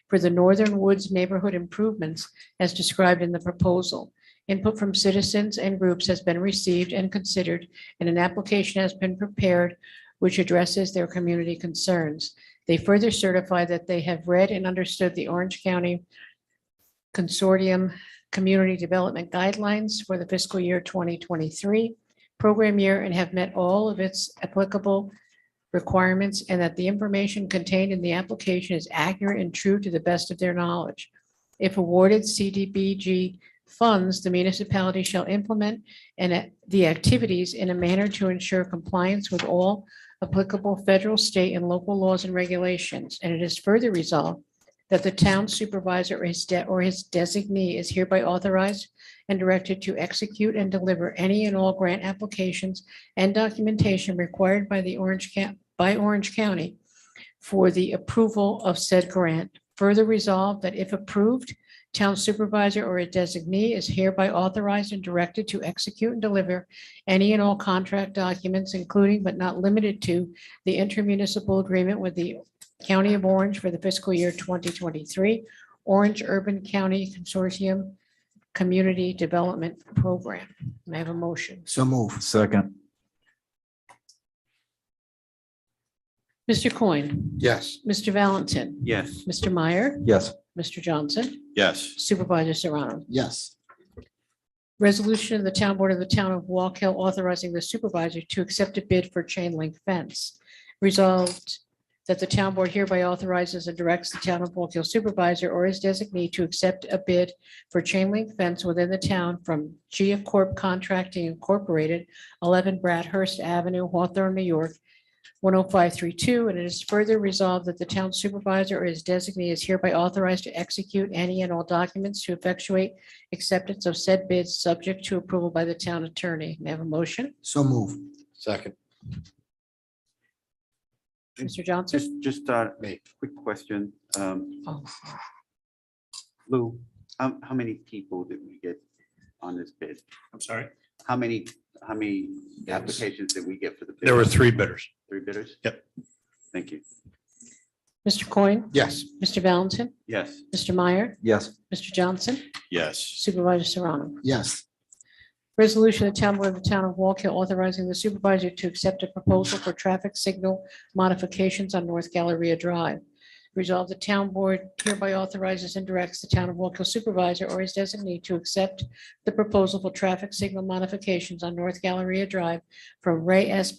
for the Northern Woods neighborhood improvements as described in the proposal. Input from citizens and groups has been received and considered, and an application has been prepared which addresses their community concerns. They further certify that they have read and understood the Orange County Consortium Community Development Guidelines for the fiscal year 2023 program year and have met all of its applicable requirements, and that the information contained in the application is accurate and true to the best of their knowledge. If awarded CDBG funds, the municipality shall implement the activities in a manner to ensure compliance with all applicable federal, state, and local laws and regulations. And it is further resolved that the town supervisor or his designee is hereby authorized and directed to execute and deliver any and all grant applications and documentation required by Orange County for the approval of said grant. Further resolved that if approved, town supervisor or a designee is hereby authorized and directed to execute and deliver any and all contract documents, including but not limited to the intermunicipal agreement with the County of Orange for the fiscal year 2023 Orange Urban County Consortium Community Development Program. May I have a motion? So move. Second. Mr. Coyne, Yes. Mr. Valentin, Yes. Mr. Meyer, Yes. Mr. Johnson, Yes. Supervisor Serrano. Yes. Resolution of the Town Board of the Town of Wallkill authorizing the supervisor to accept a bid for chain link fence. Resolved that the town board hereby authorizes and directs the Town of Wallkill supervisor or his designee to accept a bid for chain link fence within the town from Gia Corp Contracting Incorporated, 11 Bradhurst Avenue, Hawthorne, New York, 10532. And it is further resolved that the town supervisor or his designee is hereby authorized to execute any and all documents to effectuate acceptance of said bids, subject to approval by the town attorney. May I have a motion? So move. Second. Mr. Johnson? Just quick question. Oh, Lou, how many people did we get on this bid? I'm sorry. How many applications did we get for the bid? There were 3 bidders. 3 bidders? Yep. Thank you. Mr. Coyne? Yes. Mr. Valentin? Yes. Mr. Meyer? Yes. Mr. Johnson? Yes. Supervisor Serrano? Yes. Resolution of the Town Board of the Town of Wallkill authorizing the supervisor to accept a proposal for traffic signal modifications on North Galleria Drive. Resolve the Town Board hereby authorizes and directs the Town of Wallkill supervisor or his designee to accept the proposal for traffic signal modifications on North Galleria Drive from Ray S.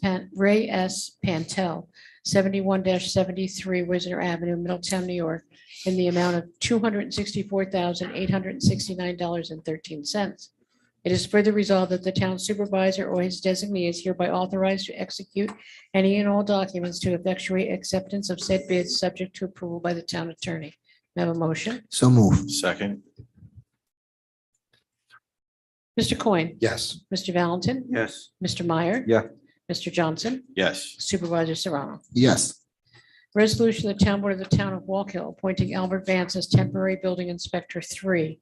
Pantel, 71-73 Wisner Avenue, Middletown, New York, in the amount of $264,869.13. It is further resolved that the town supervisor or his designee is hereby authorized to execute any and all documents to effectuate acceptance of said bids, subject to approval by the town attorney. May I have a motion? So move. Second. Mr. Coyne, Yes. Mr. Valentin, Yes. Mr. Meyer. Yeah. Mr. Johnson, Yes. Supervisor Serrano. Yes. Resolution of the Town Board of the Town of Wallkill appointing Albert Vance as temporary building inspector 3.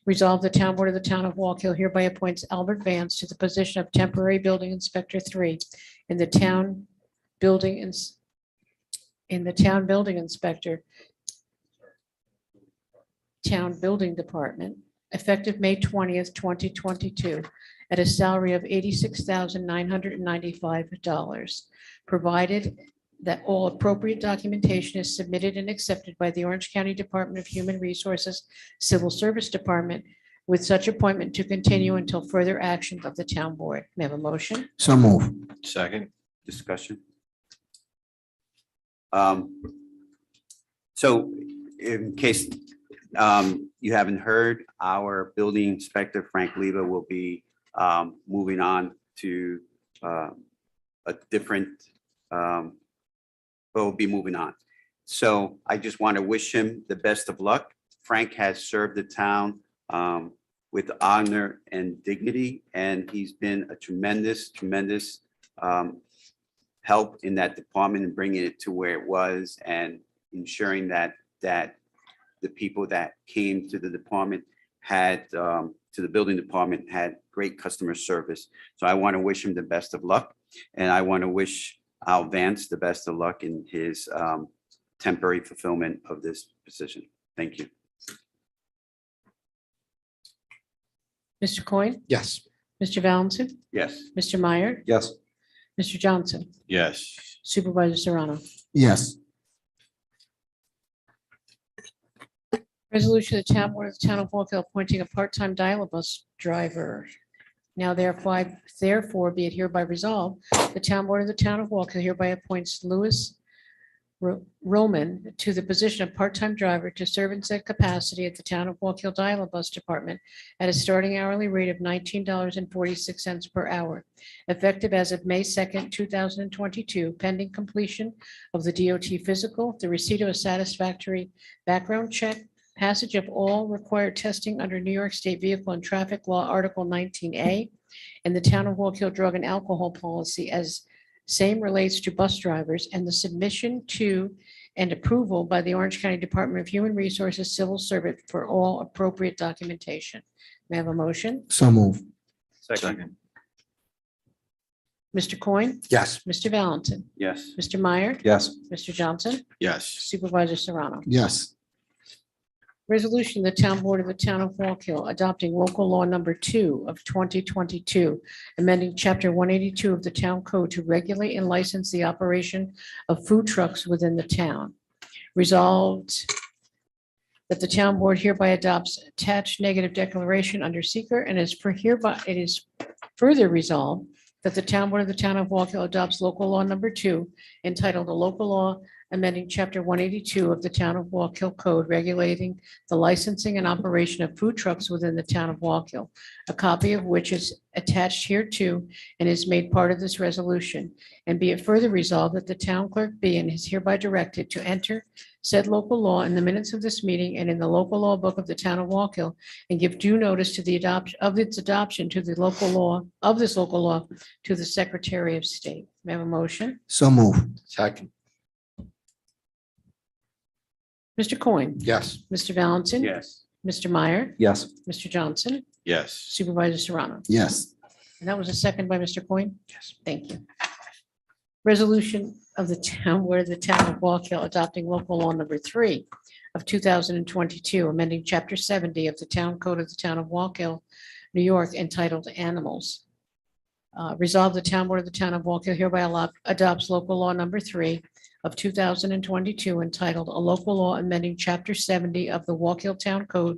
Resolve the Town Board of the Town of Wallkill hereby appoints Albert Vance to the position of temporary building inspector 3 in the town building inspector town building department effective May 20th, 2022 at a salary of $86,995, provided that all appropriate documentation is submitted and accepted by the Orange County Department of Human Resources Civil Service Department, with such appointment to continue until further action of the town board. May I have a motion? So move. Second. Discussion. So in case you haven't heard, our building inspector, Frank Leva, will be moving on to a different, will be moving on. So I just want to wish him the best of luck. Frank has served the town with honor and dignity, and he's been a tremendous help in that department and bringing it to where it was and ensuring that the people that came to the department had, to the building department, had great customer service. So I want to wish him the best of luck, and I want to wish Al Vance the best of luck in his temporary fulfillment of this position. Thank you. Mr. Coyne, Yes. Mr. Valentin, Yes. Mr. Meyer, Yes. Mr. Johnson, Yes. Supervisor Serrano. Yes. Resolution of the Town Board of the Town of Wallkill appointing a part-time dial-a-bus driver. Now therefore be it hereby resolved, the Town Board of the Town of Wallkill hereby appoints Louis Roman to the position of part-time driver to serve in said capacity at the Town of Wallkill Dial-a-Bus Department at a starting hourly rate of $19.46 per hour, effective as of May 2nd, 2022, pending completion of the DOT physical, the receipt of a satisfactory background check, passage of all required testing under New York State Vehicle and Traffic Law, Article 19A, and the Town of Wallkill Drug and Alcohol Policy as same relates to bus drivers, and the submission to and approval by the Orange County Department of Human Resources Civil Service for all appropriate documentation. May I have a motion? So move. Second. Mr. Coyne, Yes. Mr. Valentin, Yes. Mr. Meyer, Yes. Mr. Johnson, Yes. Supervisor Serrano. Yes. Resolution, the Town Board of the Town of Wallkill adopting local law number 2 of 2022, amending chapter 182 of the Town Code to regulate and license the operation of food trucks within the town. Resolved that the town board hereby adopts attached negative declaration under seeker, and it is further resolved that the Town Board of the Town of Wallkill adopts local law number 2 entitled a local law amending chapter 182 of the Town of Wallkill Code regulating the licensing and operation of food trucks within the Town of Wallkill, a copy of which is attached hereto and is made part of this resolution. And be it further resolved that the town clerk be and is hereby directed to enter said local law in the minutes of this meeting and in the local law book of the Town of Wallkill, and give due notice to the adoption to the local law of this local law to the Secretary of State. May I have a motion? So move. Second. Mr. Coyne, Yes. Mr. Valentin. Yes. Mr. Meyer, Yes. Mr. Johnson, Yes. Supervisor Serrano. Yes. And that was a second by Mr. Coyne? Yes. Thank you. Resolution of the town where the Town of Wallkill adopting local law number 3, of 2022, amending Chapter 70 of the Town Code of the Town of Wallkill, New York, entitled Animals. Resolved, the Town Board of the Town of Wallkill hereby adopts local law number 3 of 2022 entitled A Local Law Amending Chapter 70 of the Wallkill Town Code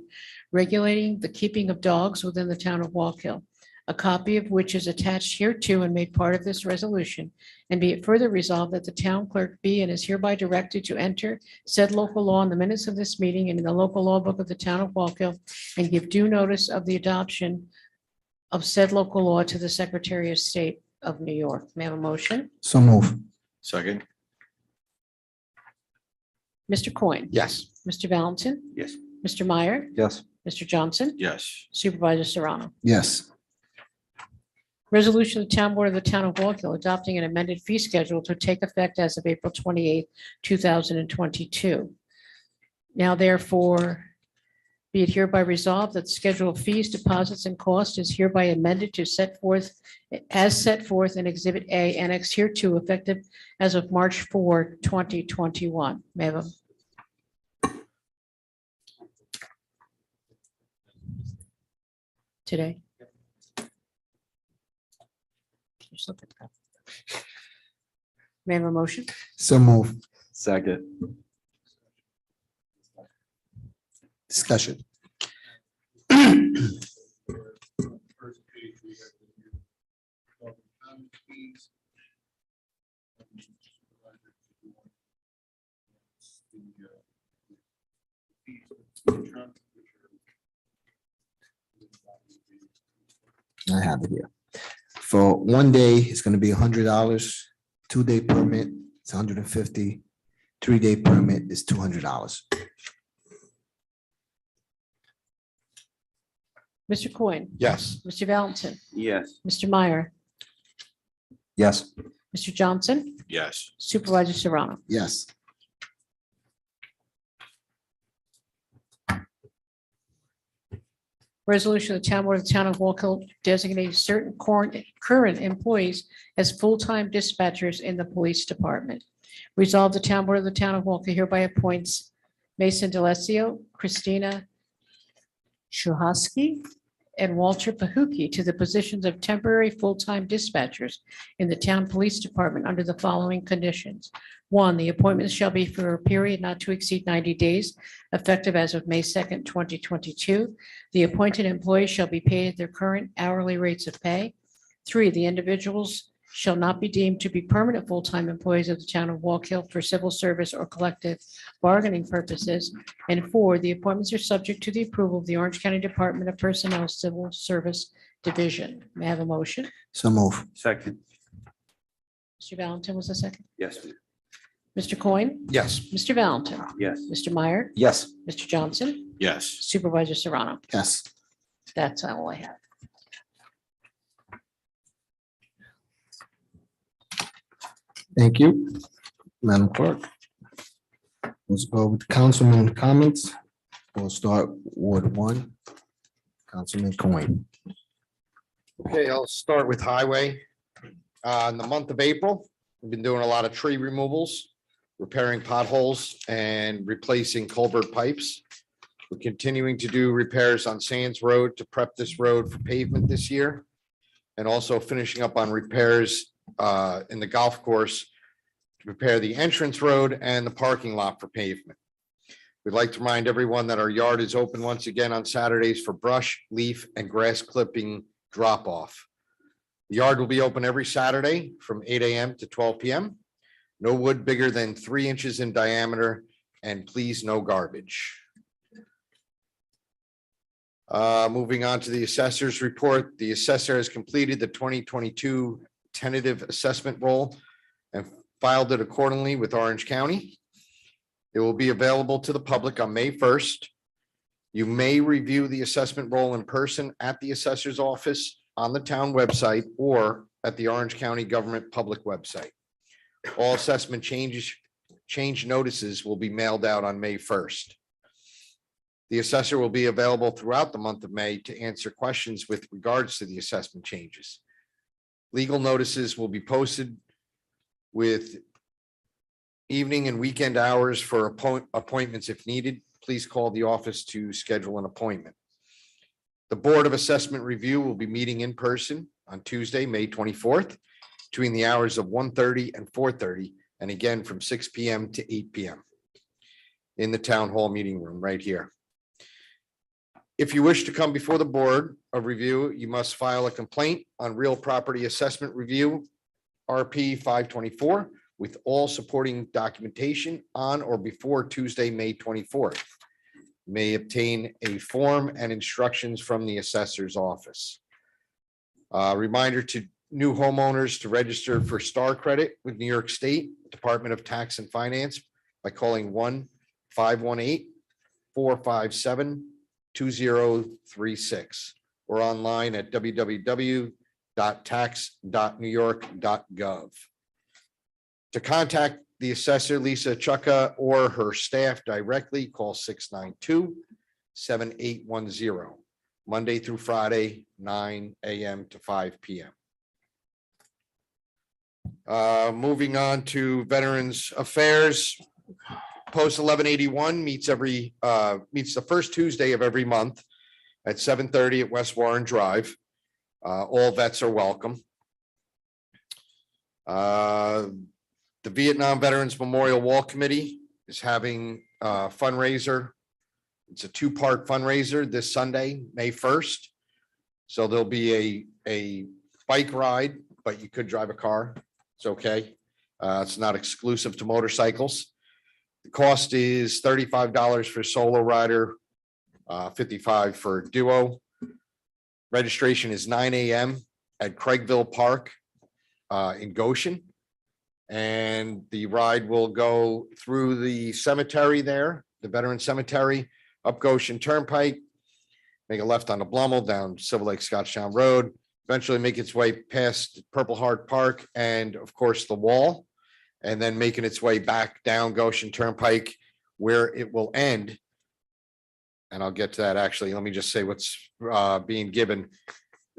regulating the keeping of dogs within the town of Wallkill, a copy of which is attached hereto and made part of this resolution. And be it further resolved that the town clerk be and is hereby directed to enter said local law in the minutes of this meeting and in the local law book of the town of Wallkill, and give due notice of the adoption of said local law to the Secretary of State of New York. May I have a motion? So move. Second. Mr. Coyne. Yes. Mr. Valentin. Yes. Mr. Meyer. Yes. Mr. Johnson. Yes. Supervisor Serrano. Yes. Resolution of the Town Board of the Town of Wallkill adopting an amended fee schedule to take effect as of April 28th, 2022. Now therefore, be it hereby resolved that the schedule of fees, deposits, and costs is hereby amended to set forth in Exhibit A annexed hereto effective as of March 4, 2021. May I have a today? May I have a motion? So move. Second. Discussion. First page, we have the new common fees. I have it here. For 1 day, it's gonna be $100. 2-day permit, it's $150. 3-day permit is $200. Mr. Coyne. Yes. Mr. Valentin. Yes. Mr. Meyer. Yes. Mr. Johnson. Yes. Supervisor Serrano. Yes. Resolution of the Town Board of the Town of Wallkill designating certain current employees as full-time dispatchers in the police department. Resolved, the Town Board of the Town of Wallkill hereby appoints Mason DeLacio, Christina Shuhosky, and Walter Pahuki to the positions of temporary full-time dispatchers in the town police department under the following conditions. 1, the appointments shall be for a period not to exceed 90 days, effective as of May 2nd, 2022. The appointed employees shall be paid at their current hourly rates of pay. 3, the individuals shall not be deemed to be permanent full-time employees of the town of Wallkill for civil service or collective bargaining purposes. And 4, the appointments are subject to the approval of the Orange County Department of Personnel Civil Service Division. May I have a motion? So move. Second. Mr. Valentin was the second. Yes. Mr. Coyne. Yes. Mr. Valentin. Yes. Mr. Meyer. Yes. Mr. Johnson. Yes. Supervisor Serrano. Yes. That's all I have. Thank you, Madam Clerk. Let's go with councilman comments. We'll start Ward 1. Councilman Coyne. Okay, I'll start with highway. In the month of April, we've been doing a lot of tree removals, repairing potholes and replacing culvert pipes. We're continuing to do repairs on Sands Road to prep this road for pavement this year. And also finishing up on repairs in the golf course to prepare the entrance road and the parking lot for pavement. We'd like to remind everyone that our yard is open once again on Saturdays for brush, leaf, and grass clipping drop off. The yard will be open every Saturday from 8 a.m. to 12 p.m. No wood bigger than 3 inches in diameter, and please no garbage. Moving on to the assessor's report. The assessor has completed the 2022 tentative assessment roll and filed it accordingly with Orange County. It will be available to the public on May 1st. You may review the assessment roll in person at the assessor's office, on the town website, or at the Orange County Government Public website. All assessment change notices will be mailed out on May 1st. The assessor will be available throughout the month of May to answer questions with regards to the assessment changes. Legal notices will be posted with evening and weekend hours for appointments if needed. please call the office to schedule an appointment. The Board of Assessment Review will be meeting in person on Tuesday, May 24th, between the hours of 1:30 and 4:30, and again from 6 PM to 8 PM in the Town Hall Meeting Room right here. If you wish to come before the Board of Review, you must file a complaint on Real Property Assessment Review, RP 524, with all supporting documentation on or before Tuesday, May 24th. May obtain a form and instructions from the assessor's office. Reminder to new homeowners to register for Star Credit with New York State Department of Tax and Finance by calling 1-518-457-2036 or online at www.tax.newyork.gov. To contact the assessor, Lisa Chucka, or her staff directly, call 692-7810, Monday through Friday, 9 AM to 5 PM. Moving on to Veterans Affairs. Post 1181 meets the first Tuesday of every month at 7:30 at West Warren Drive. All vets are welcome. The Vietnam Veterans Memorial Wall Committee is having a fundraiser. It's a two-part fundraiser this Sunday, May 1st. So there'll be a bike ride, but you could drive a car. It's okay. It's not exclusive to motorcycles. The cost is $35 for solo rider, $55 for duo. Registration is 9 AM at Craigville Park in Goshen. And the ride will go through the cemetery there, the Veteran Cemetery, up Goshen Turnpike, make a left on the Blummel, down Silver Lake Scotchtown Road, eventually make its way past Purple Heart Park and of course the wall, and then making its way back down Goshen Turnpike where it will end. And I'll get to that actually. Let me just say what's being given.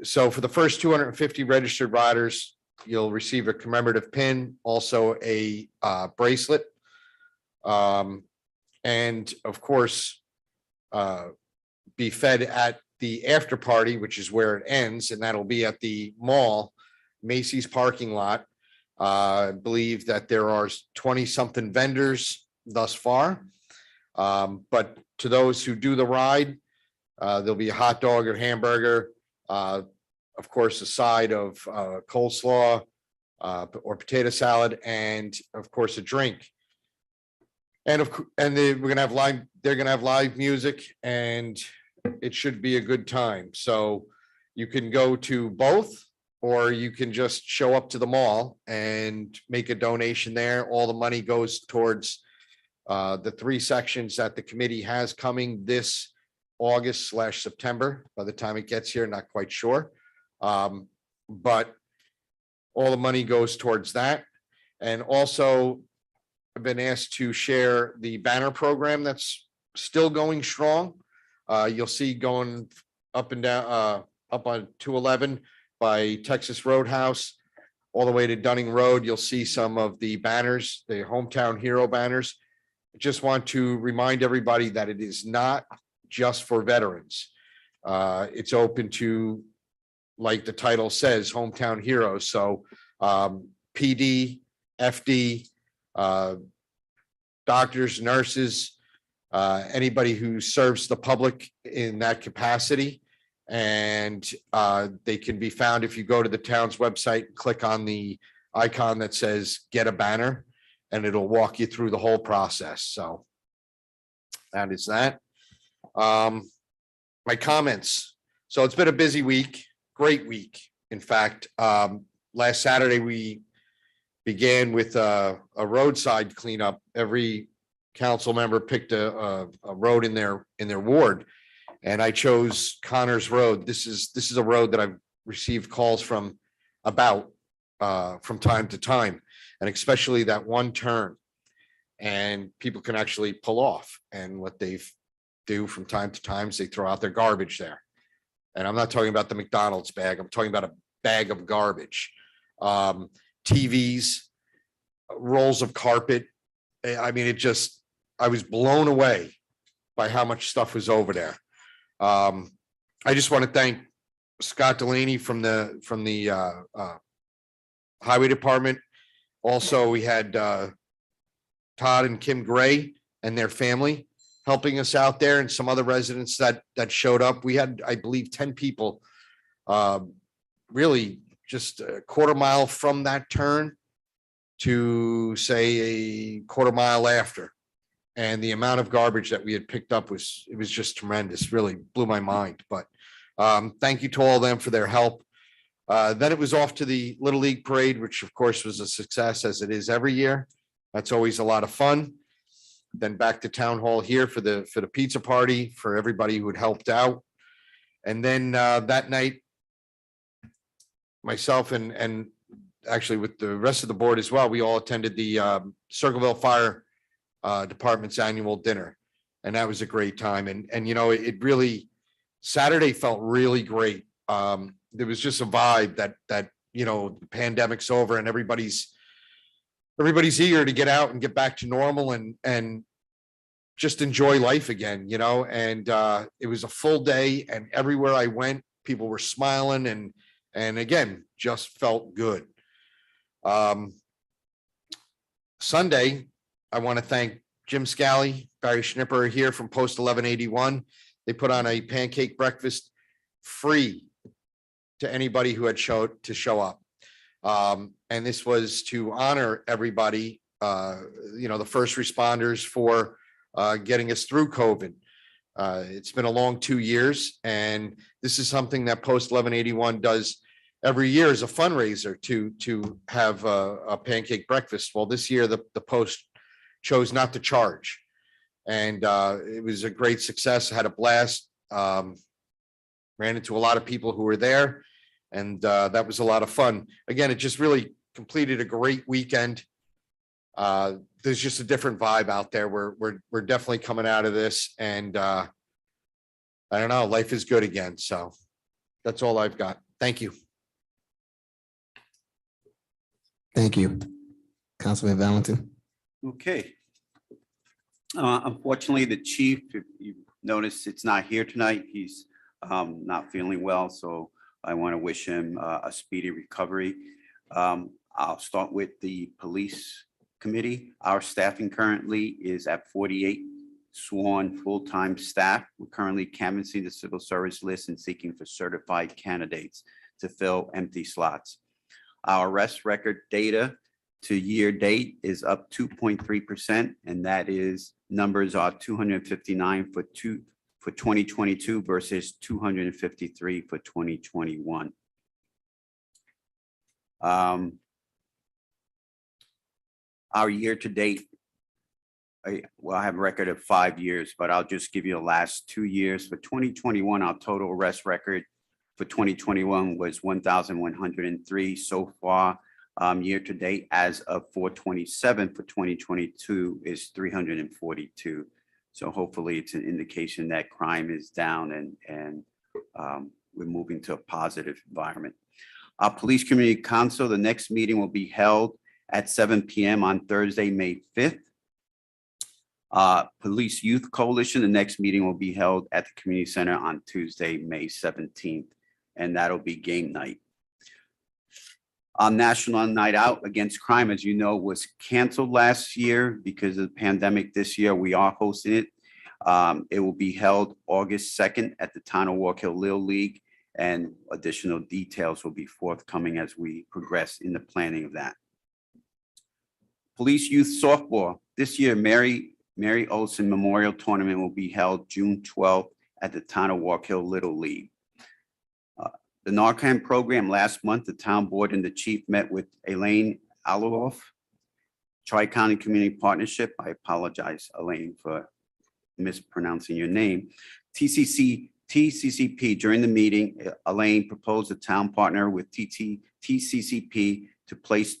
So for the first 250 registered riders, you'll receive a commemorative pin, also a bracelet. And of course, be fed at the after party, which is where it ends, and that'll be at the mall, Macy's parking lot. I believe that there are 20-something vendors thus far. But to those who do the ride, there'll be a hot dog or hamburger, of course, a side of coleslaw or potato salad, and of course, a drink. And we're gonna have live. They're gonna have live music, and it should be a good time. So you can go to both, or you can just show up to the mall and make a donation there. All the money goes towards the 3 sections that the committee has coming this August/September. By the time it gets here, not quite sure. But all the money goes towards that. And also I've been asked to share the banner program that's still going strong. You'll see going up and down, up on 211 by Texas Roadhouse, all the way to Dunning Road. You'll see some of the banners, the hometown hero banners. I just want to remind everybody that it is not just for veterans. It's open to, like the title says, hometown heroes. So PD, FD, doctors, nurses, anybody who serves the public in that capacity. And they can be found if you go to the town's website, click on the icon that says get a banner, and it'll walk you through the whole process. So that is that. My comments. So it's been a busy week, great week. In fact, last Saturday, we began with a roadside cleanup. Every council member picked a road in their ward. And I chose Connors Road. This is a road that I've received calls from about from time to time, and especially that one turn. And people can actually pull off. And what they do from time to time is they throw out their garbage there. And I'm not talking about the McDonald's bag. I'm talking about a bag of garbage, TVs, rolls of carpet. I mean, I was blown away by how much stuff was over there. I just want to thank Scott Delaney from the Highway Department. Also, we had Todd and Kim Gray and their family helping us out there, and some other residents that showed up. We had, I believe, 10 people really just a quarter mile from that turn to say a quarter mile after. And the amount of garbage that we had picked up was just tremendous, really blew my mind. But thank you to all of them for their help. Then it was off to the Little League Parade, which of course was a success, as it is every year. That's always a lot of fun. Then back to Town Hall here for the pizza party for everybody who had helped out. And then that night, myself and actually with the rest of the board as well, we all attended the Circleville Fire Department's annual dinner. And that was a great time. And you know, it really, Saturday felt really great. There was just a vibe that you know, the pandemic's over and everybody's eager to get out and get back to normal and just enjoy life again, you know. And it was a full day, and everywhere I went, people were smiling and again, just felt good. Sunday, I want to thank Jim Scally, Barry Schnipper here from Post 1181. They put on a pancake breakfast free to anybody who had show up. And this was to honor everybody, you know, the first responders for getting us through COVID. It's been a long 2 years, and this is something that Post 1181 does every year as a fundraiser to have a pancake breakfast. Well, this year the Post chose not to charge, and it was a great success. I had a blast. Ran into a lot of people who were there, and that was a lot of fun. Again, it just really completed a great weekend. There's just a different vibe out there. We're definitely coming out of this, and I don't know, life is good again. So that's all I've got. Thank you. Thank you. Councilman Valentin. Okay. Unfortunately, the chief, if you notice, it's not here tonight. He's not feeling well, so I want to wish him a speedy recovery. I'll start with the police committee. Our staffing currently is at 48 sworn full-time staff. We're currently canvassing the civil service list and seeking for certified candidates to fill empty slots. Our arrest record data to year date is up 2.3%, and that is numbers are 259 for 2022 versus 253 for 2021. Our year to date, I have a record of 5 years, but I'll just give you the last 2 years. For 2021, our total arrest record for 2021 was 1,103 so far. Year to date, as of 4/27 for 2022 is 342. So hopefully it's an indication that crime is down and we're moving to a positive environment. Our Police Community Council, the next meeting will be held at 7 p.m. on Thursday, May 5th. Police Youth Coalition, the next meeting will be held at the Community Center on Tuesday, May 17th, and that'll be game night. Our National Night Out Against Crime, as you know, was canceled last year because of the pandemic. This year, we are hosting it. It will be held August 2nd at the Town of Wallkill Little League, and additional details will be forthcoming as we progress in the planning of that. Police Youth Softball. This year, Mary Olson Memorial Tournament will be held June 12th at the Town of Wallkill Little League. The Narcan program, last month, the town board and the chief met with Elaine Aloff, Tri-County Community Partnership. I apologize, Elaine, for mispronouncing your name. TCCP. During the meeting, Elaine proposed a town partner with TCCP to place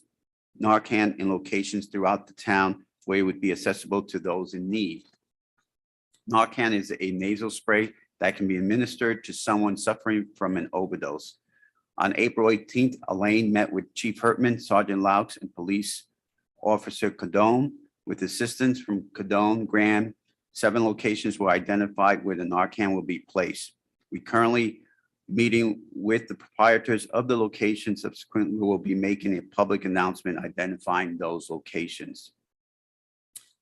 Narcan in locations throughout the town where it would be accessible to those in need. Narcan is a nasal spray that can be administered to someone suffering from an overdose. On April 18th, Elaine met with Chief Hertman, Sergeant Laux, and Police Officer Cadone with assistance from Cadone, Graham, 7 locations were identified where the Narcan will be placed. We currently meeting with the proprietors of the location. Subsequently, we will be making a public announcement identifying those locations.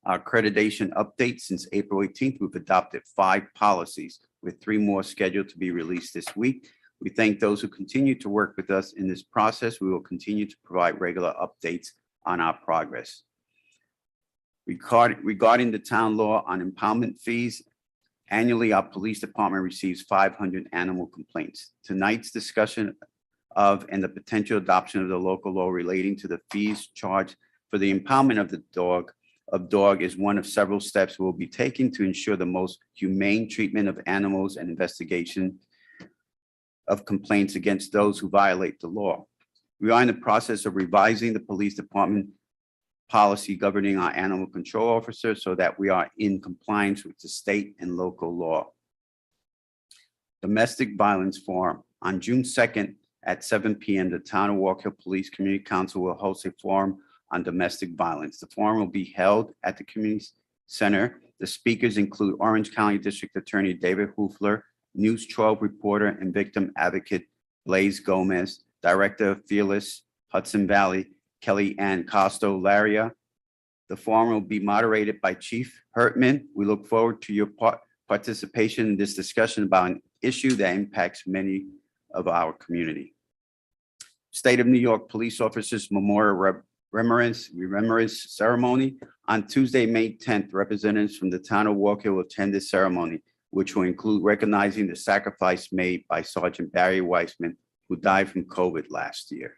Our accreditation update: since April 18th, we've adopted 5 policies, with 3 more scheduled to be released this week. We thank those who continue to work with us in this process. We will continue to provide regular updates on our progress. Regarding the town law on impoundment fees, annually, our police department receives 500 animal complaints. Tonight's discussion of and the potential adoption of the local law relating to the fees charged for the impoundment of the dog is one of several steps we'll be taking to ensure the most humane treatment of animals and investigation of complaints against those who violate the law. We are in the process of revising the police department policy governing our animal control officers so that we are in compliance with the state and local law. Domestic Violence Forum. On June 2nd at 7 p.m., the Town of Wallkill Police Community Council will host a forum on domestic violence. The forum will be held at the community center. The speakers include Orange County District Attorney David Hoofler, News 12 reporter and victim advocate Blaise Gomez, Director of Fearless Hudson Valley Kelly Ann Costo-Laria. The forum will be moderated by Chief Hertman. We look forward to your participation in this discussion about an issue that impacts many of our community. State of New York Police Officers Memorial Remembrance Ceremony. On Tuesday, May 10th, representatives from the town of Wallkill will attend this ceremony, which will include recognizing the sacrifice made by Sergeant Barry Weissman, who died from COVID last year.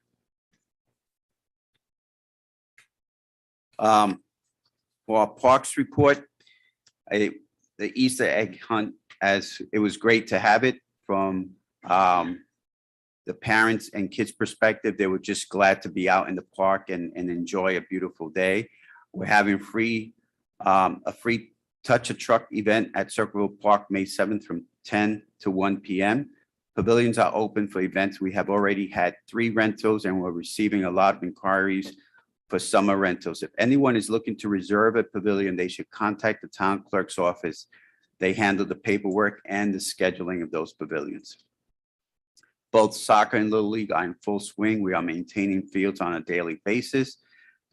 For our parks report, the Easter egg hunt, as it was great to have it from the parents and kids' perspective. They were just glad to be out in the park and enjoy a beautiful day. We're having a free Touch a Truck event at Circleville Park, May 7th from 10 to 1 p.m. Pavilions are open for events. We have already had 3 rentals and we're receiving a lot of inquiries for summer rentals. If anyone is looking to reserve a pavilion, they should contact the town clerk's office. They handle the paperwork and the scheduling of those pavilions. Both soccer and Little League are in full swing. We are maintaining fields on a daily basis.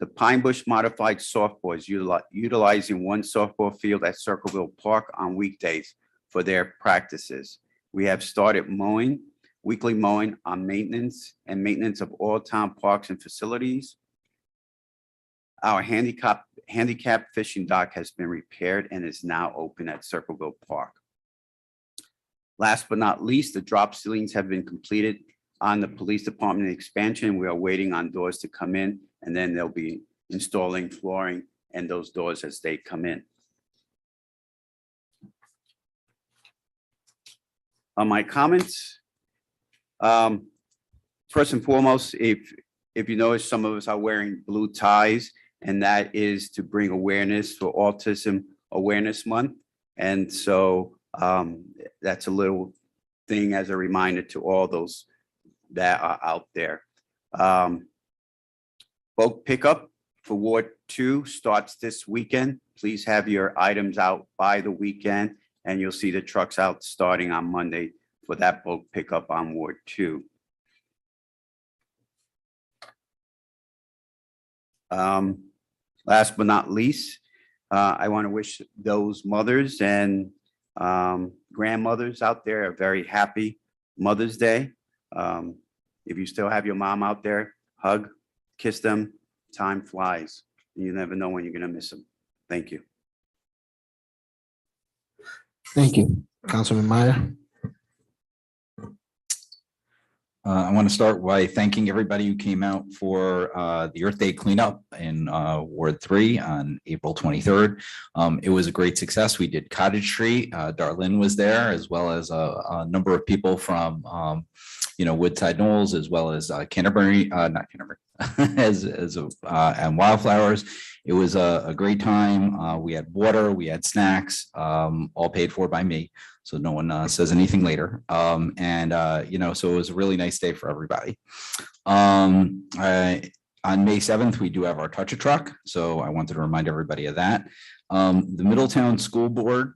The Pine Bush Modified Softball is utilizing one softball field at Circleville Park on weekdays for their practices. We have started weekly mowing on maintenance of all town parks and facilities. Our handicap fishing dock has been repaired and is now open at Circleville Park. Last but not least, the drop ceilings have been completed on the police department expansion. We are waiting on doors to come in, and then they'll be installing flooring and those doors as they come in. On my comments, first and foremost, if you notice, some of us are wearing blue ties, and that is to bring awareness for Autism Awareness Month. And so that's a little thing as a reminder to all those that are out there. Bulk pickup for Ward 2 starts this weekend. Please have your items out by the weekend, and you'll see the trucks out starting on Monday for that bulk pickup on Ward 2. Last but not least, I want to wish those mothers and grandmothers out there a very happy Mother's Day. If you still have your mom out there, hug, kiss them. Time flies. You never know when you're going to miss them. Thank you. Thank you, Councilman Meyer. I want to start by thanking everybody who came out for the Earth Day cleanup in Ward 3 on April 23rd. It was a great success. We did Cottage Street. Darlene was there, as well as a number of people from Woodside Knolls, as well as Canterbury, not Canterbury, and Wildflowers. It was a great time. We had water, we had snacks, all paid for by me, so no one says anything later. So it was a really nice day for everybody. On May 7th, we do have our touch a truck, so I wanted to remind everybody of that. The Middletown School Board,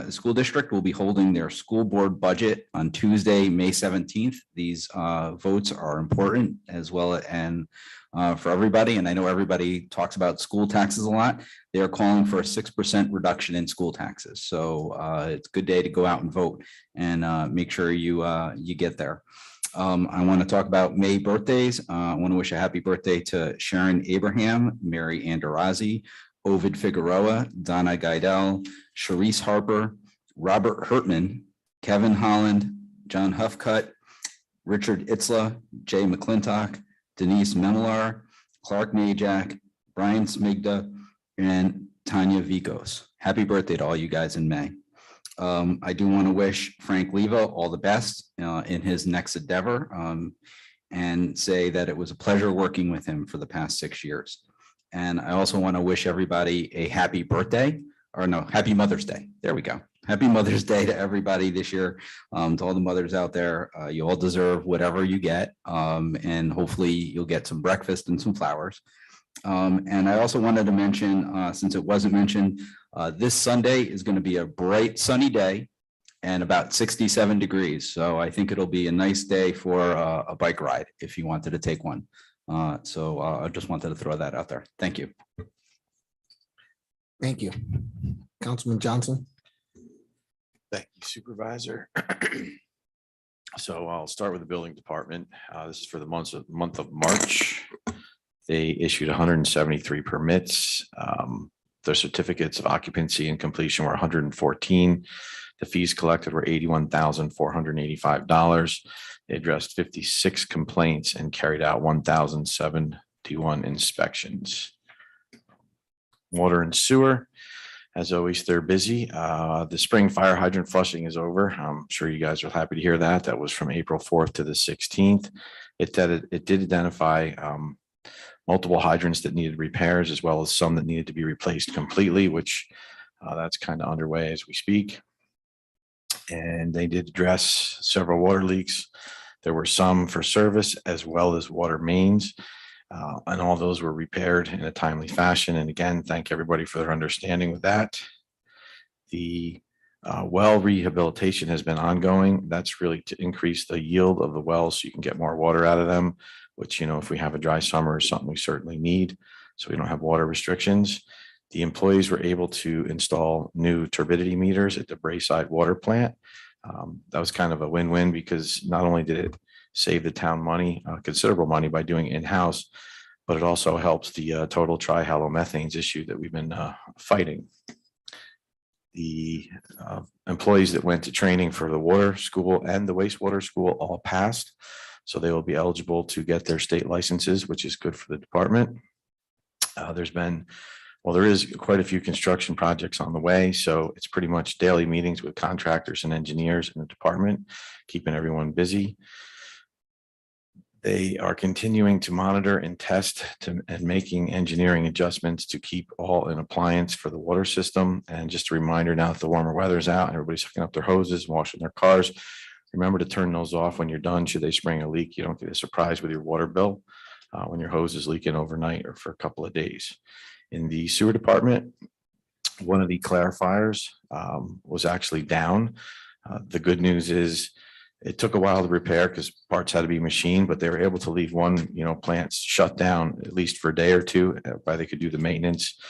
School District will be holding their school board budget on Tuesday, May 17th. These votes are important as well and for everybody. And I know everybody talks about school taxes a lot. They are calling for a 6% reduction in school taxes. So it's a good day to go out and vote and make sure you get there. I want to talk about May birthdays. I want to wish a happy birthday to Sharon Abraham, Mary Andarazzi, Ovid Figueroa, Donna Guidel, Sharice Harper, Robert Hertman, Kevin Holland, John Huffcut, Richard Itzla, Jay McClintock, Denise Memelar, Clark Najak, Brian Smigda, and Tanya Vikos. Happy birthday to all you guys in May. I do want to wish Frank Leva all the best in his next endeavor and say that it was a pleasure working with him for the past 6 years. And I also want to wish everybody a happy birthday, or no, happy Mother's Day. There we go. Happy Mother's Day to everybody this year. To all the mothers out there, you all deserve whatever you get. And hopefully you'll get some breakfast and some flowers. And I also wanted to mention, since it wasn't mentioned, this Sunday is going to be a bright sunny day and about 67 degrees. So I think it'll be a nice day for a bike ride if you wanted to take one. So I just wanted to throw that out there. Thank you. Thank you. Councilman Johnson. Thank you, Supervisor. So I'll start with the building department. This is for the month of March. They issued 173 permits. Their certificates of occupancy and completion were 114. The fees collected were $81,485. They addressed 56 complaints and carried out 1,071 inspections. Water and sewer, as always, they're busy. The spring fire hydrant flushing is over. I'm sure you guys are happy to hear that. That was from April 4th to the 16th. It did identify multiple hydrants that needed repairs, as well as some that needed to be replaced completely, which that's kind of underway as we speak. And they did address several water leaks. There were some for service as well as water mains. And all those were repaired in a timely fashion. And again, thank everybody for their understanding with that. The well rehabilitation has been ongoing. That's really to increase the yield of the wells so you can get more water out of them, which, you know, if we have a dry summer is something we certainly need, so we don't have water restrictions. The employees were able to install new turbidity meters at the Brayside water plant. That was kind of a win-win because not only did it save the town money, considerable money by doing it in-house, but it also helps the total trihalomethanes issue that we've been fighting. The employees that went to training for the water school and the wastewater school all passed. So they will be eligible to get their state licenses, which is good for the department. There is quite a few construction projects on the way. So it's pretty much daily meetings with contractors and engineers in the department, keeping everyone busy. They are continuing to monitor and test and making engineering adjustments to keep all in appliance for the water system. And just a reminder, now that the warmer weather's out and everybody's hooking up their hoses, washing their cars, remember to turn those off when you're done. Should they spring a leak, you don't get a surprise with your water bill when your hose is leaking overnight or for a couple of days. In the sewer department, one of the clarifiers was actually down. The good news is it took a while to repair because parts had to be machined, but they were able to leave one, plant shut down at least for a day or two, by they could do the maintenance.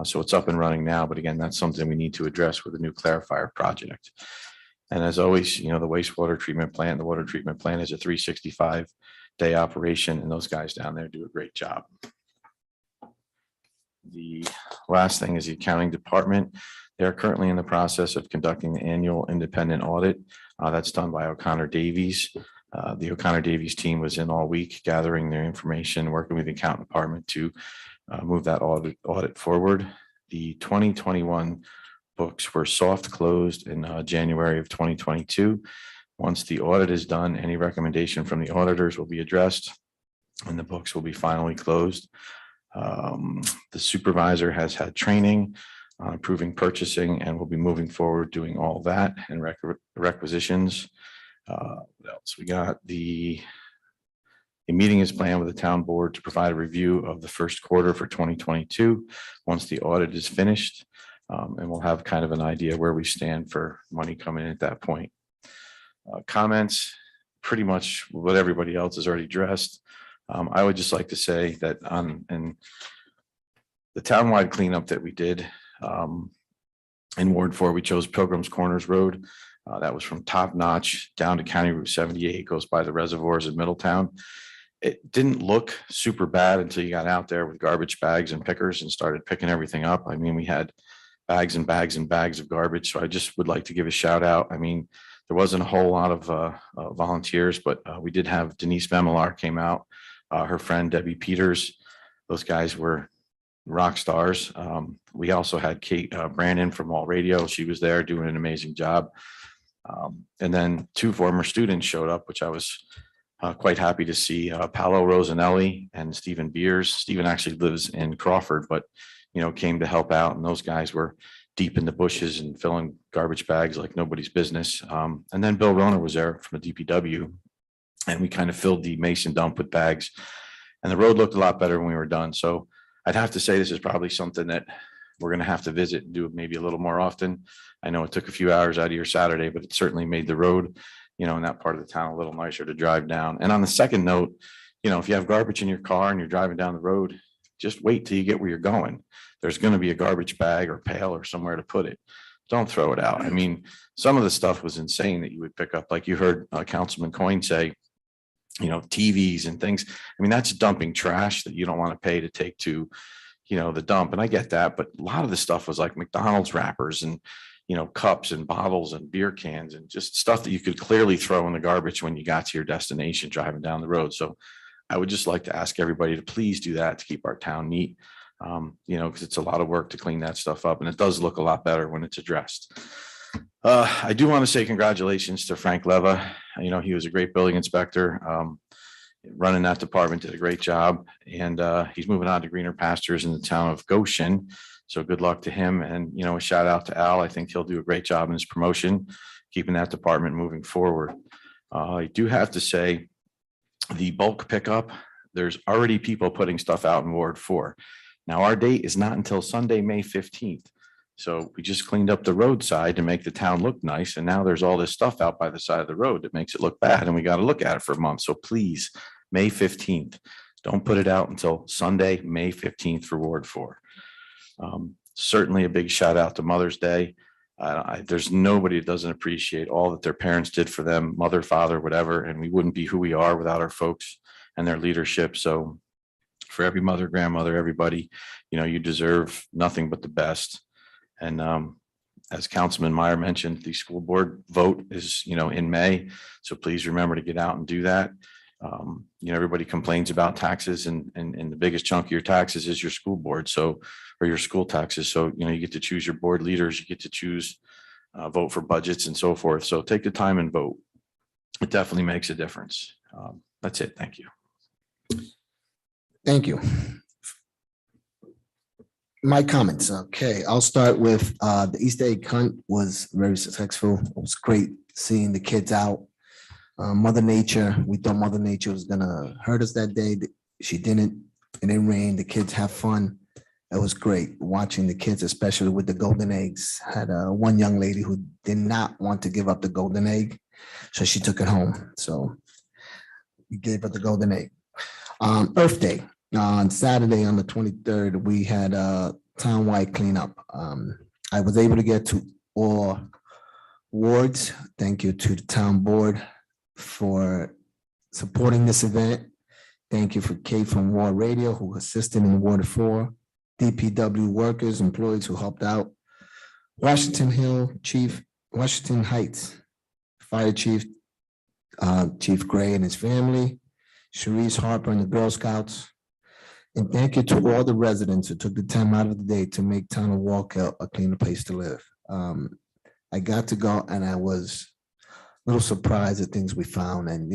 So it's up and running now. But again, that's something we need to address with a new clarifier project. And as always, the wastewater treatment plant, the water treatment plant is a 365-day operation, and those guys down there do a great job. The last thing is the accounting department. They're currently in the process of conducting the annual independent audit. That's done by O'Connor Davies. The O'Connor Davies team was in all week gathering their information, working with the accounting department to move that audit forward. The 2021 books were soft closed in January of 2022. Once the audit is done, any recommendation from the auditors will be addressed and the books will be finally closed. The supervisor has had training on improving purchasing and will be moving forward doing all that and requisitions. What else? We got the A meeting is planned with the town board to provide a review of the first quarter for 2022, once the audit is finished. And we'll have kind of an idea where we stand for money coming in at that point. Comments, pretty much what everybody else has already addressed. I would just like to say that and the townwide cleanup that we did in Ward 4, we chose Pilgrim's Corners Road. That was from Top Notch down to County Route 78, goes by the reservoirs in Middletown. It didn't look super bad until you got out there with garbage bags and pickers and started picking everything up. I mean, we had bags and bags and bags of garbage. So I just would like to give a shout out. I mean, there wasn't a whole lot of volunteers, but we did have Denise Memelar came out, her friend Debbie Peters. Those guys were rock stars. We also had Kate Brandon from All Radio. She was there doing an amazing job. And then 2 former students showed up, which I was quite happy to see. Paolo Rosanelli and Stephen Beers. Stephen actually lives in Crawford, but came to help out. And those guys were deep in the bushes and filling garbage bags like nobody's business. And then Bill Roner was there from the DPW, and we kind of filled the Mason dump with bags. And the road looked a lot better when we were done. So I'd have to say this is probably something that we're going to have to visit and do maybe a little more often. I know it took a few hours out of your Saturday, but it certainly made the road, in that part of the town a little nicer to drive down. And on the second note, if you have garbage in your car and you're driving down the road, just wait till you get where you're going. There's going to be a garbage bag or pail or somewhere to put it. Don't throw it out. I mean, some of the stuff was insane that you would pick up. Like you heard Councilman Coyne say, TVs and things. I mean, that's dumping trash that you don't want to pay to take to, the dump. And I get that, but a lot of the stuff was like McDonald's wrappers and, cups and bottles and beer cans and just stuff that you could clearly throw in the garbage when you got to your destination driving down the road. So I would just like to ask everybody to please do that to keep our town neat, because it's a lot of work to clean that stuff up, and it does look a lot better when it's addressed. I do want to say congratulations to Frank Leva. He was a great building inspector. Running that department, did a great job, and he's moving on to greener pastures in the town of Goshen. So good luck to him, and a shout out to Al. I think he'll do a great job in his promotion, keeping that department moving forward. I do have to say, the bulk pickup, there's already people putting stuff out in Ward 4. Now, our date is not until Sunday, May 15th. So we just cleaned up the roadside to make the town look nice. And now there's all this stuff out by the side of the road that makes it look bad. And we got to look at it for a month. So please, May 15th, don't put it out until Sunday, May 15th for Ward 4. Certainly a big shout out to Mother's Day. There's nobody that doesn't appreciate all that their parents did for them, mother, father, whatever, and we wouldn't be who we are without our folks and their leadership. So for every mother, grandmother, everybody, you deserve nothing but the best. And as Councilman Meyer mentioned, the school board vote is, in May. So please remember to get out and do that. Everybody complains about taxes, and the biggest chunk of your taxes is your school board. So, or your school taxes. So, you get to choose your board leaders, you get to choose, vote for budgets and so forth. So take the time and vote. It definitely makes a difference. That's it. Thank you. Thank you. My comments. Okay, I'll start with the Easter egg hunt was very successful. It was great seeing the kids out. Mother Nature, we thought Mother Nature was gonna hurt us that day. She didn't. It didn't rain. The kids have fun. It was great watching the kids, especially with the golden eggs. Had one young lady who did not want to give up the golden egg, so she took it home. So we gave her the golden egg. Earth Day on Saturday on the 23rd, we had a townwide cleanup. I was able to get to all wards. Thank you to the town board for supporting this event. Thank you for Kate from War Radio who assisted in Ward 4, DPW workers, employees who helped out, Washington Hill Chief, Washington Heights Fire Chief, Chief Gray and his family, Sharice Harper and the Girl Scouts. And thank you to all the residents who took the time out of the day to make town of Wallkill a cleaner place to live. I got to go and I was a little surprised at things we found. And,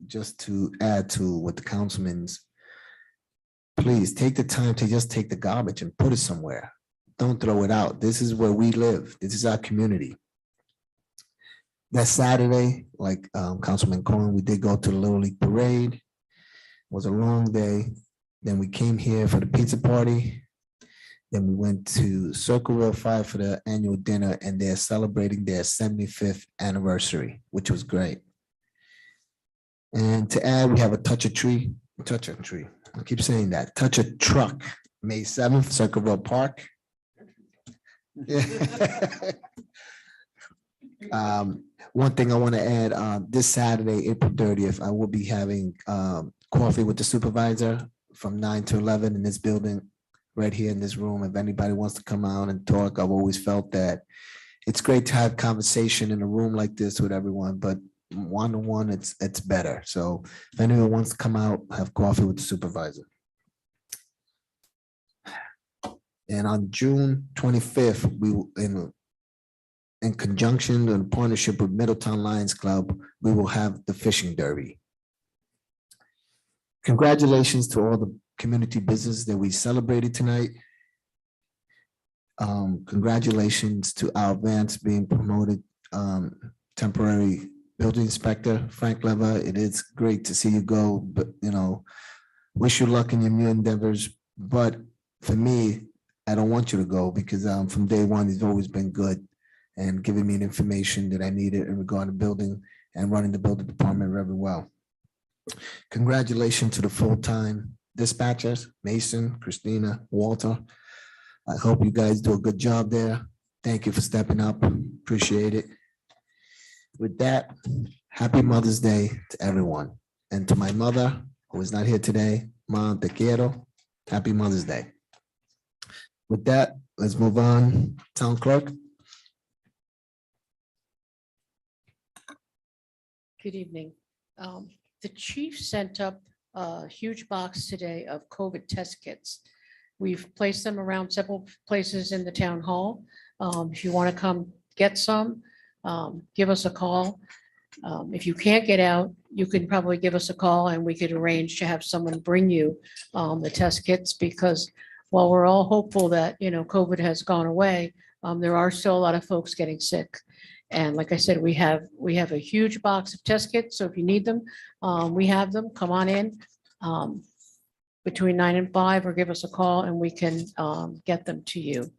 just to add to what the councilman's, please take the time to just take the garbage and put it somewhere. Don't throw it out. This is where we live. This is our community. That Saturday, like Councilman Cohen, we did go to the Little League Parade. was a long day. Then we came here for the pizza party. Then we went to Circleville 5 for the annual dinner, and they're celebrating their 75th anniversary, which was great. And to add, we have a touch a tree. I keep saying that. Touch a truck, May 7th, Circleville Park. One thing I want to add, this Saturday, April 30th, I will be having coffee with the supervisor from 9 to 11 in this building, right here in this room. If anybody wants to come out and talk, I've always felt that it's great to have conversation in a room like this with everyone, but one-on-one, it's better. So if anyone wants to come out, have coffee with the supervisor. And on June 25th, we will, in conjunction and partnership with Middletown Lions Club, we will have the fishing derby. Congratulations to all the community business that we celebrated tonight. Congratulations to Al Vance being promoted temporary building inspector, Frank Lever. It is great to see you go, but wish you luck in your new endeavors. But for me, I don't want you to go because from day one, he's always been good and giving me the information that I needed in regard to building and running the building department very well. Congratulations to the full-time dispatchers, Mason, Christina, Walter. I hope you guys do a good job there. Thank you for stepping up. Appreciate it. With that, happy Mother's Day to everyone. And to my mother, who is not here today, Mom, te quiero. Happy Mother's Day. With that, let's move on. Town Clerk. Good evening. The chief sent up a huge box today of COVID test kits. We've placed them around several places in the town hall. If you want to come get some, give us a call. If you can't get out, you can probably give us a call and we could arrange to have someone bring you the test kits, because while we're all hopeful that, COVID has gone away, there are still a lot of folks getting sick. And like I said, we have a huge box of test kits. So if you need them, we have them. Come on in between 9 and 5, or give us a call and we can get them to you.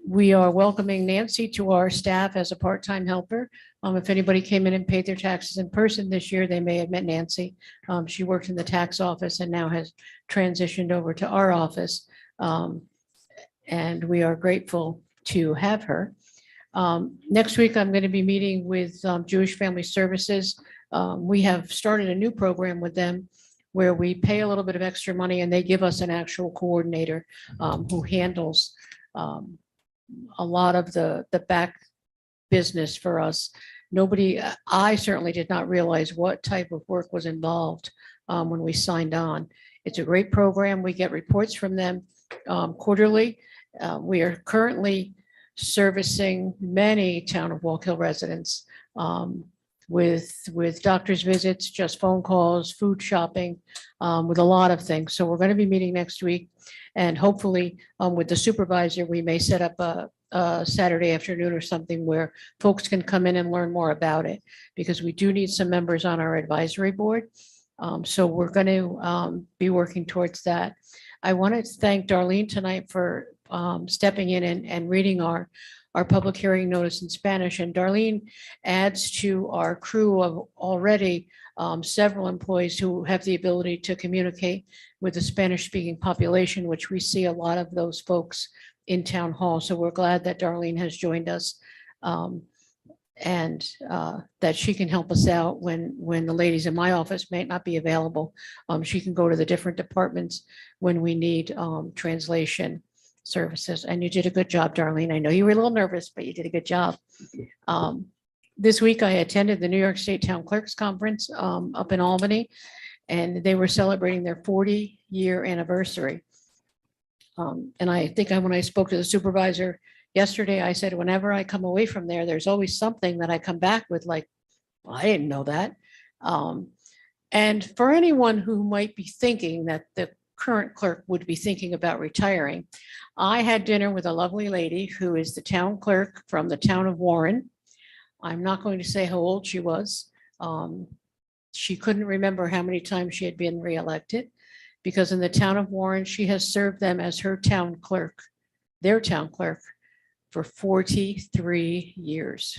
We are welcoming Nancy to our staff as a part-time helper. If anybody came in and paid their taxes in person this year, they may have met Nancy. She worked in the tax office and now has transitioned over to our office. And we are grateful to have her. Next week, I'm going to be meeting with Jewish Family Services. We have started a new program with them where we pay a little bit of extra money and they give us an actual coordinator who handles a lot of the back business for us. I certainly did not realize what type of work was involved when we signed on. It's a great program. We get reports from them quarterly. We are currently servicing many town of Wallkill residents with doctor's visits, just phone calls, food shopping, with a lot of things. So we're going to be meeting next week, and hopefully with the supervisor, we may set up a Saturday afternoon or something where folks can come in and learn more about it, because we do need some members on our advisory board. So we're going to be working towards that. I wanted to thank Darlene tonight for stepping in and reading our public hearing notice in Spanish. And Darlene adds to our crew of already several employees who have the ability to communicate with the Spanish-speaking population, which we see a lot of those folks in town hall. So we're glad that Darlene has joined us and that she can help us out when the ladies in my office may not be available. She can go to the different departments when we need translation services. And you did a good job, Darlene. I know you were a little nervous, but you did a good job. This week I attended the New York State Town Clerks Conference up in Albany, and they were celebrating their 40-year anniversary. And I think when I spoke to the supervisor yesterday, I said, whenever I come away from there, there's always something that I come back with, like, well, I didn't know that. And for anyone who might be thinking that the current clerk would be thinking about retiring, I had dinner with a lovely lady who is the town clerk from the town of Warren. I'm not going to say how old she was. she couldn't remember how many times she had been reelected, because in the town of Warren, she has served them as her town clerk, their town clerk, for 43 years.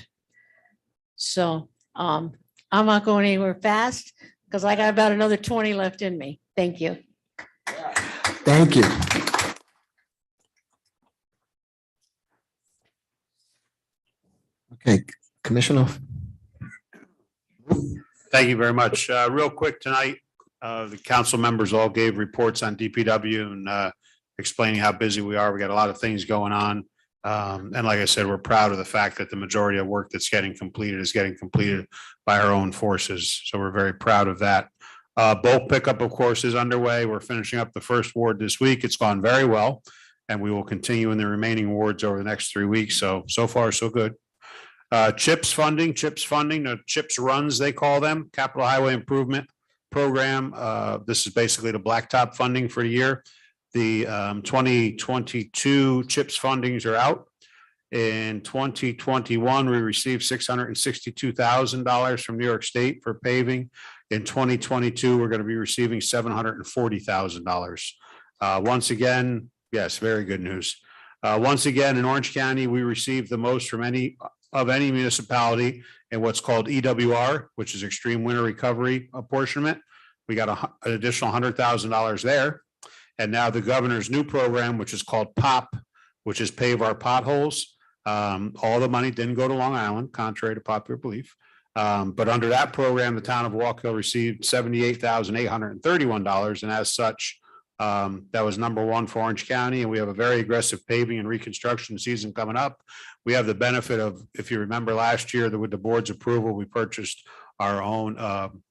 So I'm not going anywhere fast because I got about another 20 left in me. Thank you. Thank you. Okay, Commissioner. Thank you very much. Real quick tonight, the council members all gave reports on DPW and explaining how busy we are. We got a lot of things going on. And like I said, we're proud of the fact that the majority of work that's getting completed is getting completed by our own forces. So we're very proud of that. Bulk pickup, of course, is underway. We're finishing up the first ward this week. It's gone very well. And we will continue in the remaining wards over the next 3 weeks. So far, so good. CHIPS funding, the CHIPS runs, they call them, Capital Highway Improvement Program. This is basically the blacktop funding for the year. The 2022 CHIPS fundings are out. In 2021, we received $662,000 from New York State for paving. In 2022, we're going to be receiving $740,000. Once again, yes, very good news. Once again, in Orange County, we received the most from any municipality in what's called EWR, which is Extreme Winter Recovery Apportionment. We got an additional $100,000 there. And now the governor's new program, which is called POP, which is Pave Our Potholes. All the money didn't go to Long Island, contrary to popular belief. But under that program, the town of Wallkill received $78,831. And as such, that was #1 for Orange County. And we have a very aggressive paving and reconstruction season coming up. We have the benefit of, if you remember last year, that with the board's approval, we purchased our own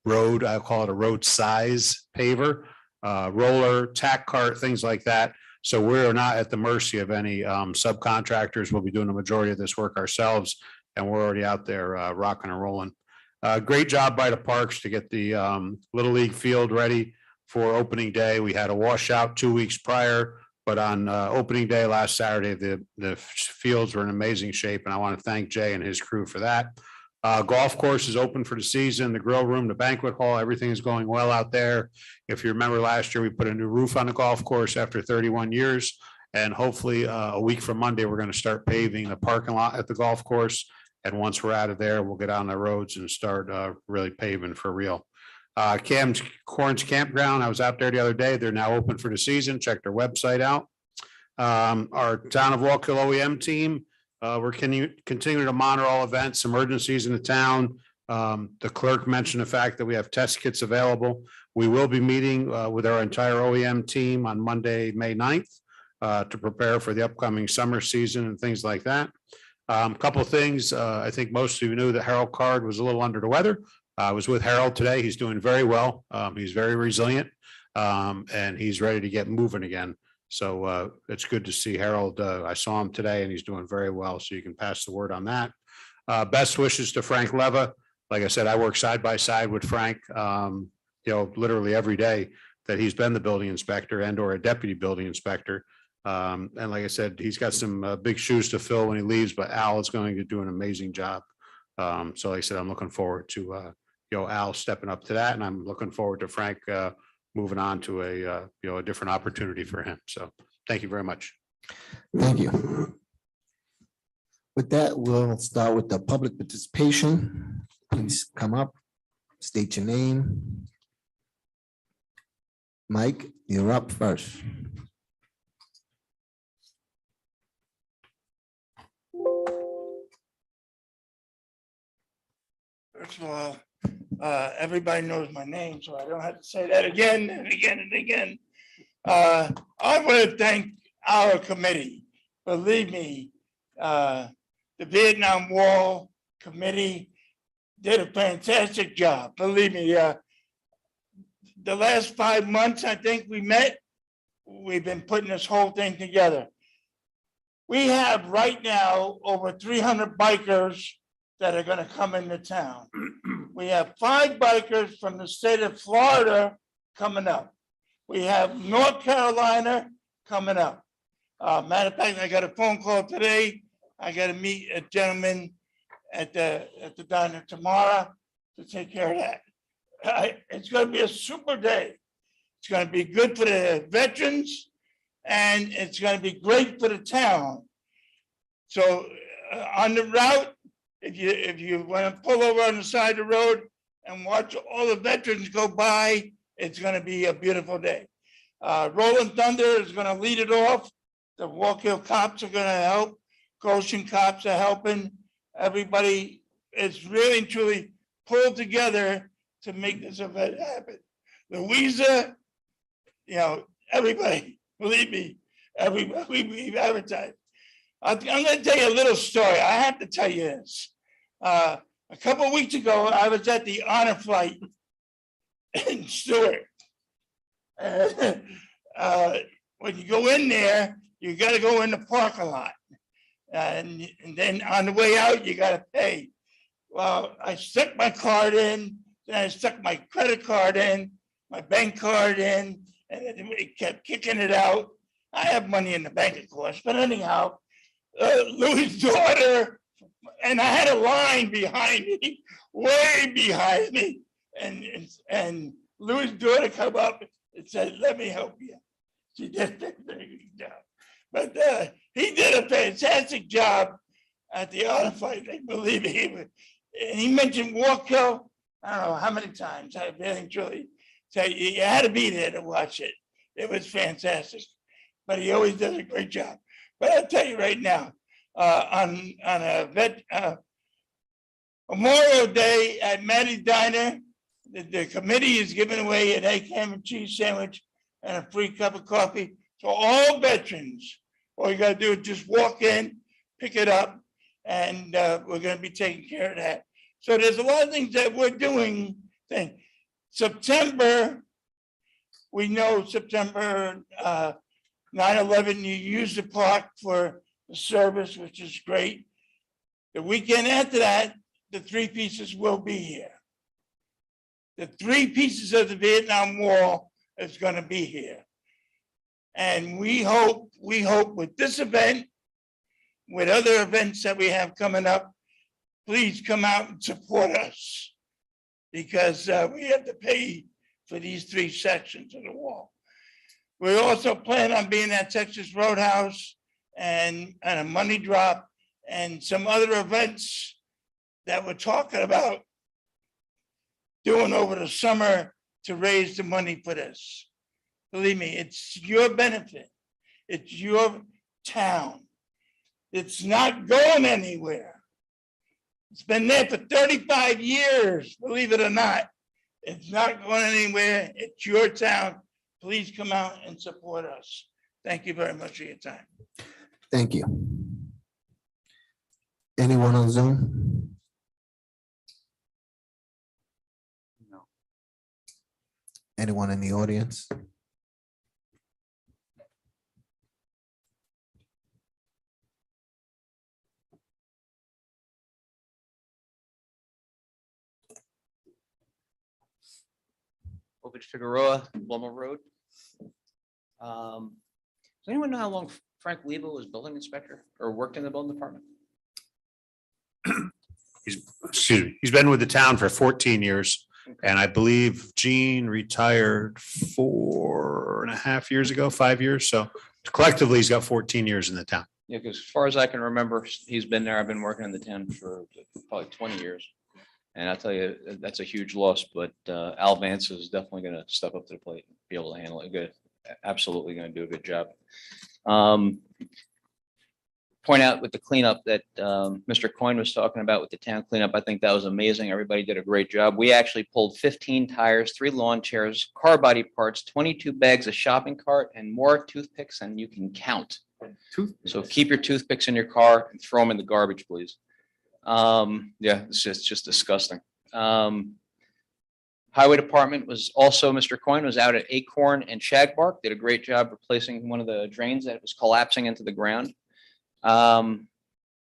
road, I call it a road size paver, roller, tack cart, things like that. So we're not at the mercy of any subcontractors. We'll be doing the majority of this work ourselves, and we're already out there rocking and rolling. Great job by the parks to get the Little League field ready for opening day. We had a washout 2 weeks prior, but on opening day last Saturday, the fields were in amazing shape, and I want to thank Jay and his crew for that. Golf course is open for the season, the grill room, the banquet hall, everything is going well out there. If you remember last year, we put a new roof on the golf course after 31 years. And hopefully a week from Monday, we're going to start paving the parking lot at the golf course. And once we're out of there, we'll get on the roads and start really paving for real. Cam's Corns Campground, I was out there the other day. They're now open for the season. Check their website out. Our town of Wallkill OEM team, we're continuing to monitor all events, emergencies in the town. The clerk mentioned the fact that we have test kits available. We will be meeting with our entire OEM team on Monday, May 9th, to prepare for the upcoming summer season and things like that. A couple of things. I think most of you knew that Harold Card was a little under the weather. I was with Harold today. He's doing very well. He's very resilient, and he's ready to get moving again. So it's good to see Harold. I saw him today and he's doing very well. So you can pass the word on that. Best wishes to Frank Leva. Like I said, I work side by side with Frank, literally every day that he's been the building inspector and or a deputy building inspector. And like I said, he's got some big shoes to fill when he leaves, but Al is going to do an amazing job. So like I said, I'm looking forward to Al stepping up to that, and I'm looking forward to Frank moving on to a different opportunity for him. So thank you very much. Thank you. With that, we'll start with the public participation. Please come up, state your name. Mike, you're up first. First of all, everybody knows my name, so I don't have to say that again and again and again. I want to thank our committee. Believe me, the Vietnam Wall Committee did a fantastic job. Believe me, the last 5 months, I think we met, we've been putting this whole thing together. We have right now over 300 bikers that are going to come into town. We have 5 bikers from the state of Florida coming up. We have North Carolina coming up. Matter of fact, I got a phone call today. I got to meet a gentleman at the diner tomorrow to take care of that. It's gonna be a super day. It's gonna be good for the veterans and it's gonna be great for the town. So on the route, if you want to pull over on the side of the road and watch all the veterans go by, it's gonna be a beautiful day. Rolling Thunder is gonna lead it off. The Wallkill cops are gonna help. Goshen cops are helping. Everybody is really and truly pulled together to make this event happen. Louisa, everybody, believe me, everybody, we've advertised. I'm gonna tell you a little story. I have to tell you this. A couple of weeks ago, I was at the honor flight in Stewart. When you go in there, you gotta go in the parking lot. And then on the way out, you gotta pay. Well, I stuck my card in, then I stuck my credit card in, my bank card in, and it kept kicking it out. I have money in the bank, of course, but anyhow, Louis' daughter, and I had a line behind me, way behind me, and Louis' daughter come up and said, "Let me help you." She did a very good job, but he did a fantastic job at the honor flight. Believe me, and he mentioned Wallkill. I don't know how many times. I really truly tell you had to be there to watch it. It was fantastic, but he always does a great job. But I'll tell you right now, on a Memorial Day at Maddie's Diner, the committee is giving away an egg, ham, and cheese sandwich and a free cup of coffee to all veterans. All you gotta do is just walk in, pick it up, and we're gonna be taking care of that. So there's a lot of things that we're doing. September, we know September 9/11, you use the park for the service, which is great. The weekend after that, the three pieces will be here. The three pieces of the Vietnam Wall is going to be here. And we hope with this event, with other events that we have coming up, please come out and support us because we have to pay for these three sections of the wall. We also plan on being at Texas Roadhouse and a money drop and some other events that we're talking about doing over the summer to raise the money for this. Believe me, it's your benefit. It's your town. It's not going anywhere. It's been there for 35 years, believe it or not. It's not going anywhere. It's your town. Please come out and support us. Thank you very much for your time. Thank you. Anyone on Zoom? No. Anyone in the audience? Obich Figueroa, Blumel Road. Does anyone know how long Frank Lebo was building inspector or worked in the building department? He's been with the town for 14 years. And I believe Gene retired 4.5 years ago, 5 years. So collectively, he's got 14 years in the town. Yeah, because as far as I can remember, he's been there. I've been working in the town for probably 20 years. And I'll tell you, that's a huge loss, but Al Vance is definitely going to step up to the plate and be able to handle it good. Absolutely going to do a good job. Point out with the cleanup that Mr. Coyne was talking about with the town cleanup. I think that was amazing. Everybody did a great job. We actually pulled 15 tires, 3 lawn chairs, car body parts, 22 bags of shopping cart, and more toothpicks than you can count. So keep your toothpicks in your car and throw them in the garbage, please. Yeah, it's just disgusting. Highway Department was also, Mr. Coyne was out at Acorn and Shagbark, did a great job replacing one of the drains that was collapsing into the ground.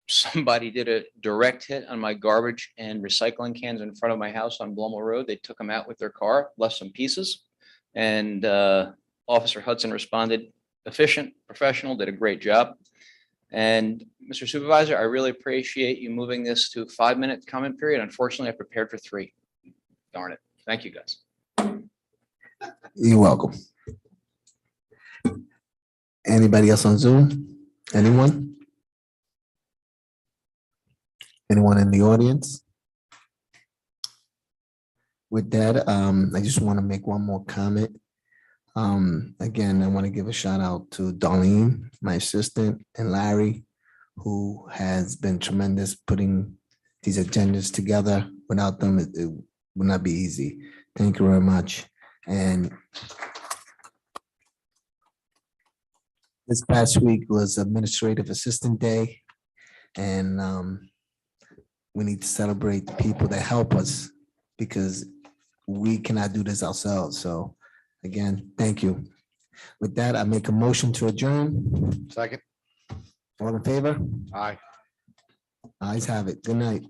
Somebody did a direct hit on my garbage and recycling cans in front of my house on Blumel Road. They took them out with their car, left some pieces, and Officer Hudson responded efficient, professional, did a great job. And Mr. Supervisor, I really appreciate you moving this to a 5-minute comment period. Unfortunately, I prepared for 3. Darn it. Thank you, guys. You're welcome. Anybody else on Zoom? Anyone? Anyone in the audience? With that, I just want to make one more comment. Again, I want to give a shout out to Darlene, my assistant, and Larry, who has been tremendous putting these agendas together. Without them, it would not be easy. Thank you very much. And this past week was Administrative Assistant Day, and we need to celebrate the people that help us because we cannot do this ourselves. So again, thank you. With that, I make a motion to adjourn. Second. All in favor? Aye. Ayes have it. Good night.